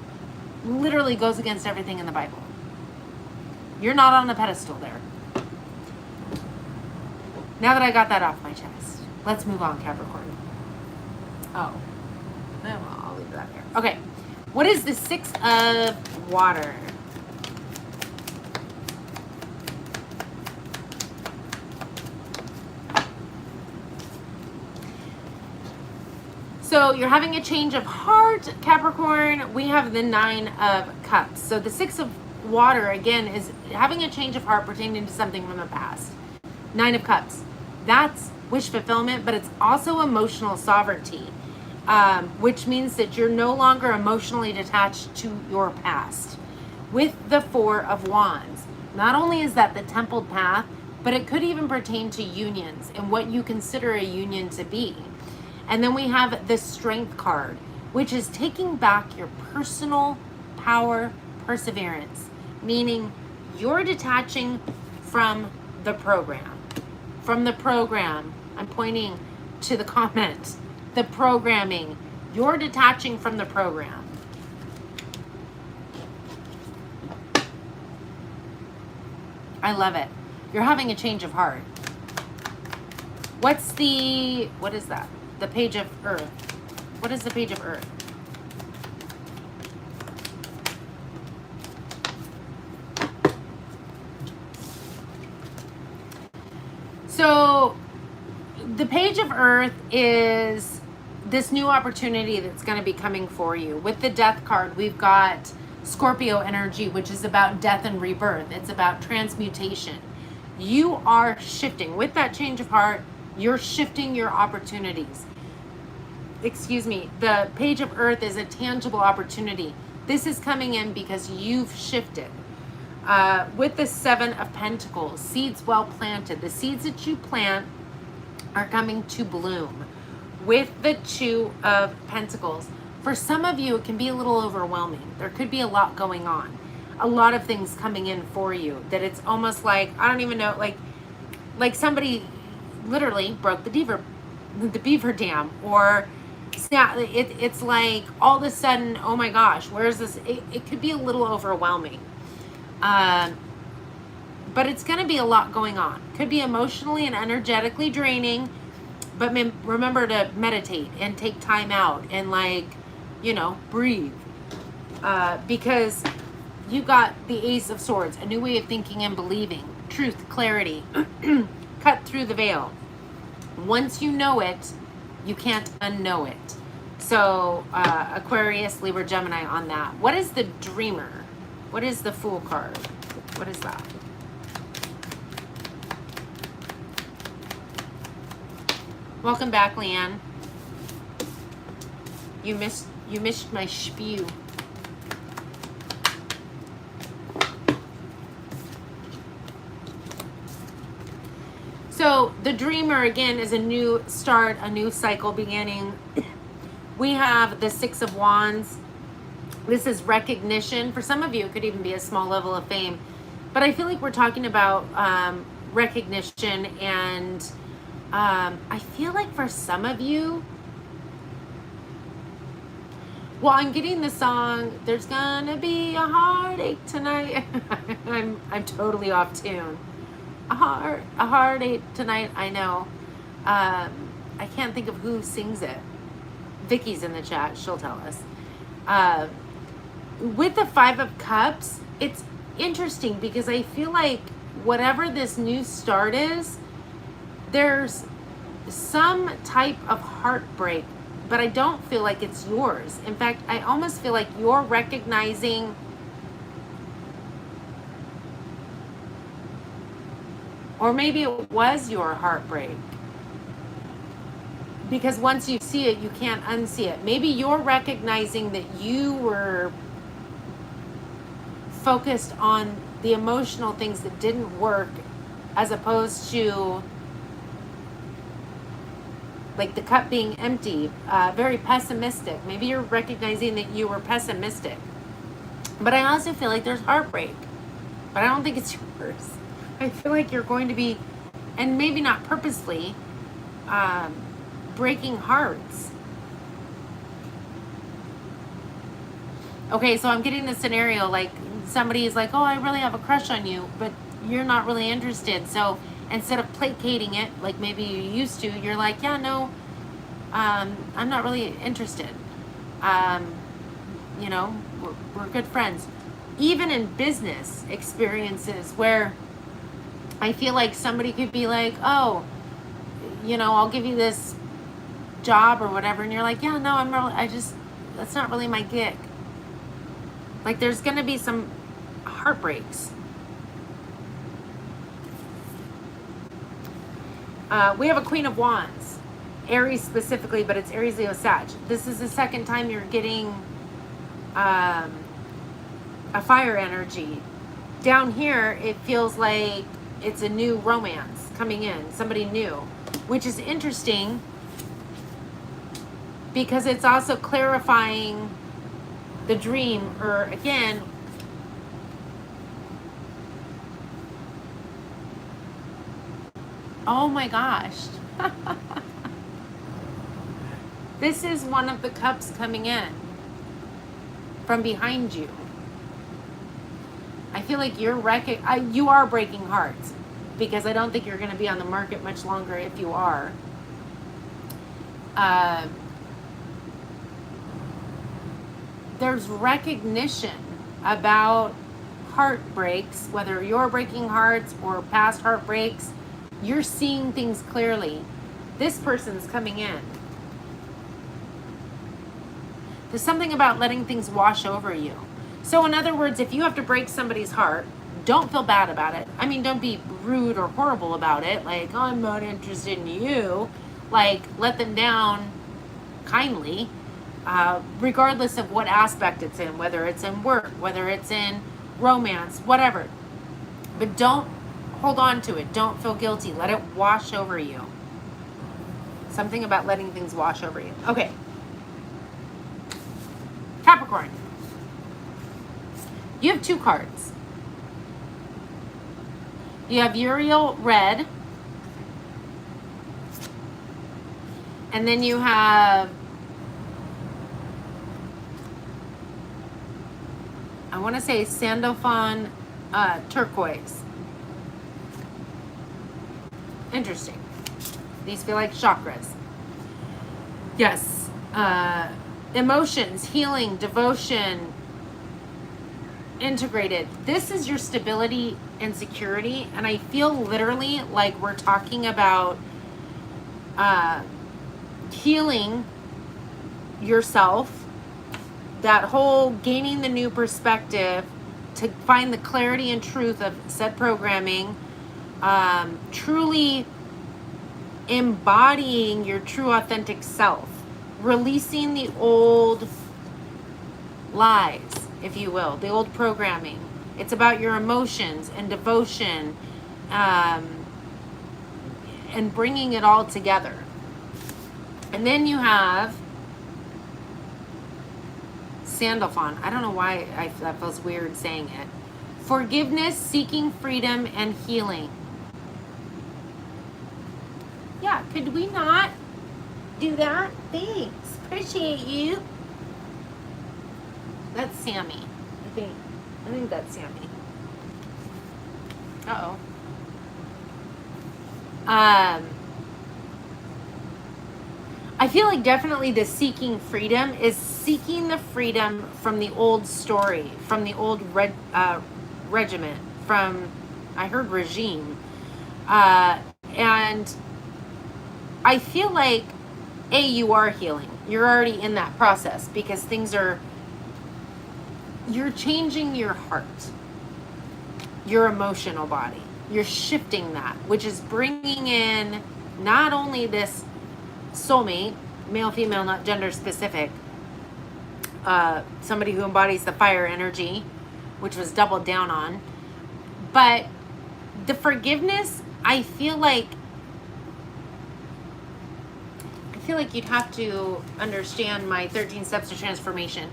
literally goes against everything in the Bible. You're not on the pedestal there. Now that I got that off my chest, let's move on, Capricorn. Oh, no, I'll leave that there. Okay, what is the Six of Water? So you're having a change of heart, Capricorn. We have the Nine of Cups. So the Six of Water, again, is having a change of heart pertaining to something from the past. Nine of Cups. That's wish fulfillment, but it's also emotional sovereignty, which means that you're no longer emotionally detached to your past. With the Four of Wands, not only is that the templed path, but it could even pertain to unions and what you consider a union to be. And then we have the Strength card, which is taking back your personal power, perseverance, meaning you're detaching from the program. From the program, I'm pointing to the comment, the programming. You're detaching from the program. I love it. You're having a change of heart. What is that? the Page of Earth. What is the Page of Earth? So the Page of Earth is this new opportunity that's going to be coming for you. With the Death card, we've got Scorpio energy, which is about death and rebirth. It's about transmutation. You are shifting. With that change of heart, you're shifting your opportunities. Excuse me. The Page of Earth is a tangible opportunity. This is coming in because you've shifted. With the Seven of Pentacles, seeds well planted. The seeds that you plant are coming to bloom. With the Two of Pentacles, for some of you, it can be a little overwhelming. There could be a lot going on. A lot of things coming in for you that it's almost like, I don't even know, like somebody literally broke the beaver dam, or it's like all of a sudden, oh my gosh, where's this? It could be a little overwhelming. But it's going to be a lot going on. Could be emotionally and energetically draining, but remember to meditate and take time out and breathe. Because you got the Ace of Swords, a new way of thinking and believing, truth, clarity, cut through the veil. Once you know it, you can't unknow it. So Aquarius, Libra, Gemini on that. What is the Dreamer? What is the Fool card? What is that? Welcome back, Leanne. You missed my spew. So the Dreamer, again, is a new start, a new cycle beginning. We have the Six of Wands. This is recognition. For some of you, it could even be a small level of fame. But I feel like we're talking about recognition, and I feel like for some of you, well, I'm getting the song, There's Gonna Be a Heartache Tonight. I'm totally off tune. A heartache tonight, I know. I can't think of who sings it. Vicky's in the chat, she'll tell us. With the Five of Cups, it's interesting because I feel like whatever this new start is, there's some type of heartbreak, but I don't feel like it's yours. In fact, I almost feel like you're recognizing or maybe it was your heartbreak. Because once you see it, you can't unsee it. Maybe you're recognizing that you were focused on the emotional things that didn't work, as opposed to like the cup being empty, very pessimistic. Maybe you're recognizing that you were pessimistic. But I also feel like there's heartbreak, but I don't think it's yours. I feel like you're going to be, and maybe not purposely, breaking hearts. Okay, so I'm getting the scenario like somebody is like, oh, I really have a crush on you, but you're not really interested. So instead of placating it, like maybe you used to, you're like, yeah, no, I'm not really interested. We're good friends. Even in business experiences where I feel like somebody could be like, oh, I'll give you this job or whatever. And you're like, yeah, no, that's not really my gig. Like there's going to be some heartbreaks. We have a Queen of Wands, Aries specifically, but it's Aries, Leo, Sag. This is the second time you're getting a fire energy. Down here, it feels like it's a new romance coming in, somebody new, which is interesting because it's also clarifying the dream, or again, oh my gosh. This is one of the cups coming in from behind you. I feel like you are breaking hearts, because I don't think you're going to be on the market much longer if you are. Uh, there's recognition about heartbreaks, whether you're breaking hearts or past heartbreaks. You're seeing things clearly. This person's coming in. There's something about letting things wash over you. So in other words, if you have to break somebody's heart, don't feel bad about it. I mean, don't be rude or horrible about it. Like, oh, I'm not interested in you. Like, let them down kindly, regardless of what aspect it's in, whether it's in work, whether it's in romance, whatever. But don't hold on to it. Don't feel guilty. Let it wash over you. Something about letting things wash over you. Okay. Capricorn. You have two cards. You have Uriel Red. And then you have, I want to say Sandalphon Turquoise. Interesting. These feel like chakras. Yes. Emotions, healing, devotion, integrated. This is your stability and security. And I feel literally like we're talking about healing yourself, that whole gaining the new perspective to find the clarity and truth of said programming, truly embodying your true authentic self, releasing the old lies, if you will, the old programming. It's about your emotions and devotion, and bringing it all together. And then you have Sandalphon. I don't know why that feels weird saying it. Forgiveness, seeking freedom, and healing. Yeah, could we not do that? Thanks. Appreciate you. That's Sammy. I think that's Sammy. Uh-oh. I feel like definitely the seeking freedom is seeking the freedom from the old story, from the old regiment, from, I heard regime. And I feel like, you are healing. You're already in that process because you're changing your heart, your emotional body. You're shifting that, which is bringing in not only this soulmate, male, female, not gender specific, somebody who embodies the fire energy, which was doubled down on, but the forgiveness, I feel like you'd have to understand my 13 steps to transformation,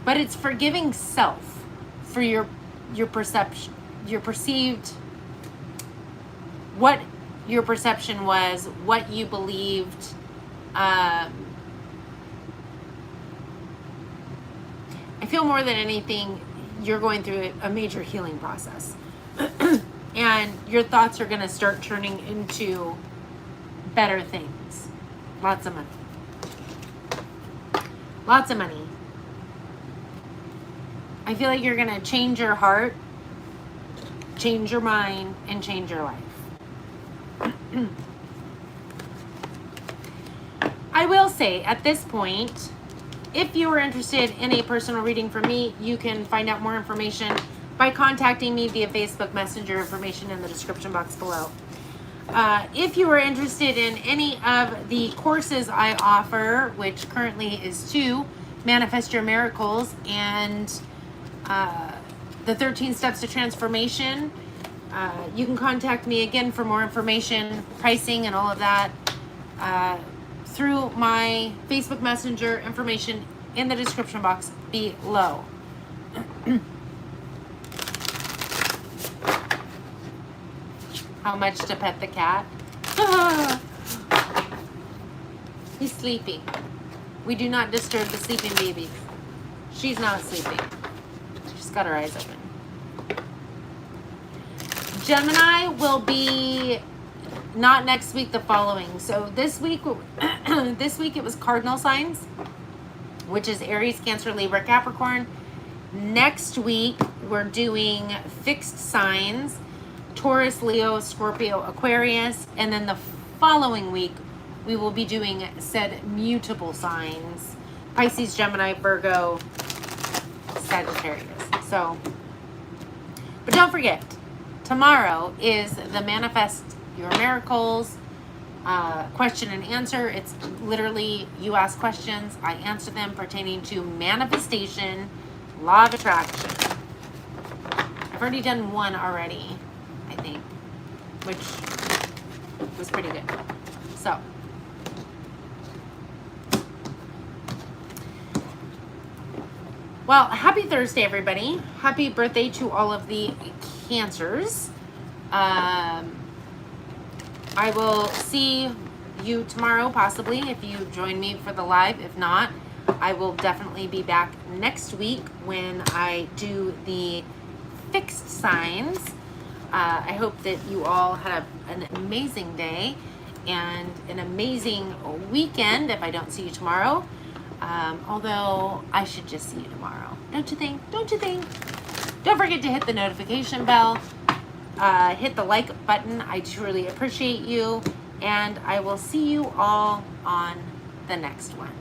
but it's forgiving self for your perception, your perceived, what your perception was, what you believed. I feel more than anything, you're going through a major healing process. And your thoughts are going to start turning into better things. Lots of money. Lots of money. I feel like you're going to change your heart, change your mind, and change your life. I will say at this point, if you are interested in a personal reading from me, you can find out more information by contacting me via Facebook Messenger, information in the description box below. If you are interested in any of the courses I offer, which currently is 2, Manifest Your Miracles and the 13 Steps to Transformation, you can contact me again for more information, pricing, and all of that through my Facebook Messenger, information in the description box below. How much to pet the cat? He's sleeping. We do not disturb the sleeping baby. She's not sleeping. She's got her eyes open. Gemini will be Not next week, the following. So this week, this week it was cardinal signs, which is Aries, Cancer, Libra, Capricorn. Next week, we're doing fixed signs, Taurus, Leo, Scorpio, Aquarius. And then the following week, we will be doing said mutable signs, Pisces, Gemini, Virgo, Sagittarius. So, but don't forget, tomorrow is the Manifest Your Miracles question and answer. It's literally you ask questions, I answer them pertaining to manifestation, law of attraction. I've already done one already, I think, which was pretty good. So, well, happy Thursday, everybody. Happy birthday to all of the Cancers. I will see you tomorrow, possibly, if you join me for the live. If not, I will definitely be back next week when I do the fixed signs. I hope that you all had an amazing day and an amazing weekend if I don't see you tomorrow. Although I should just see you tomorrow. Don't you think? Don't you think? Don't forget to hit the notification bell. Hit the like button. I truly appreciate you. And I will see you all on the next one.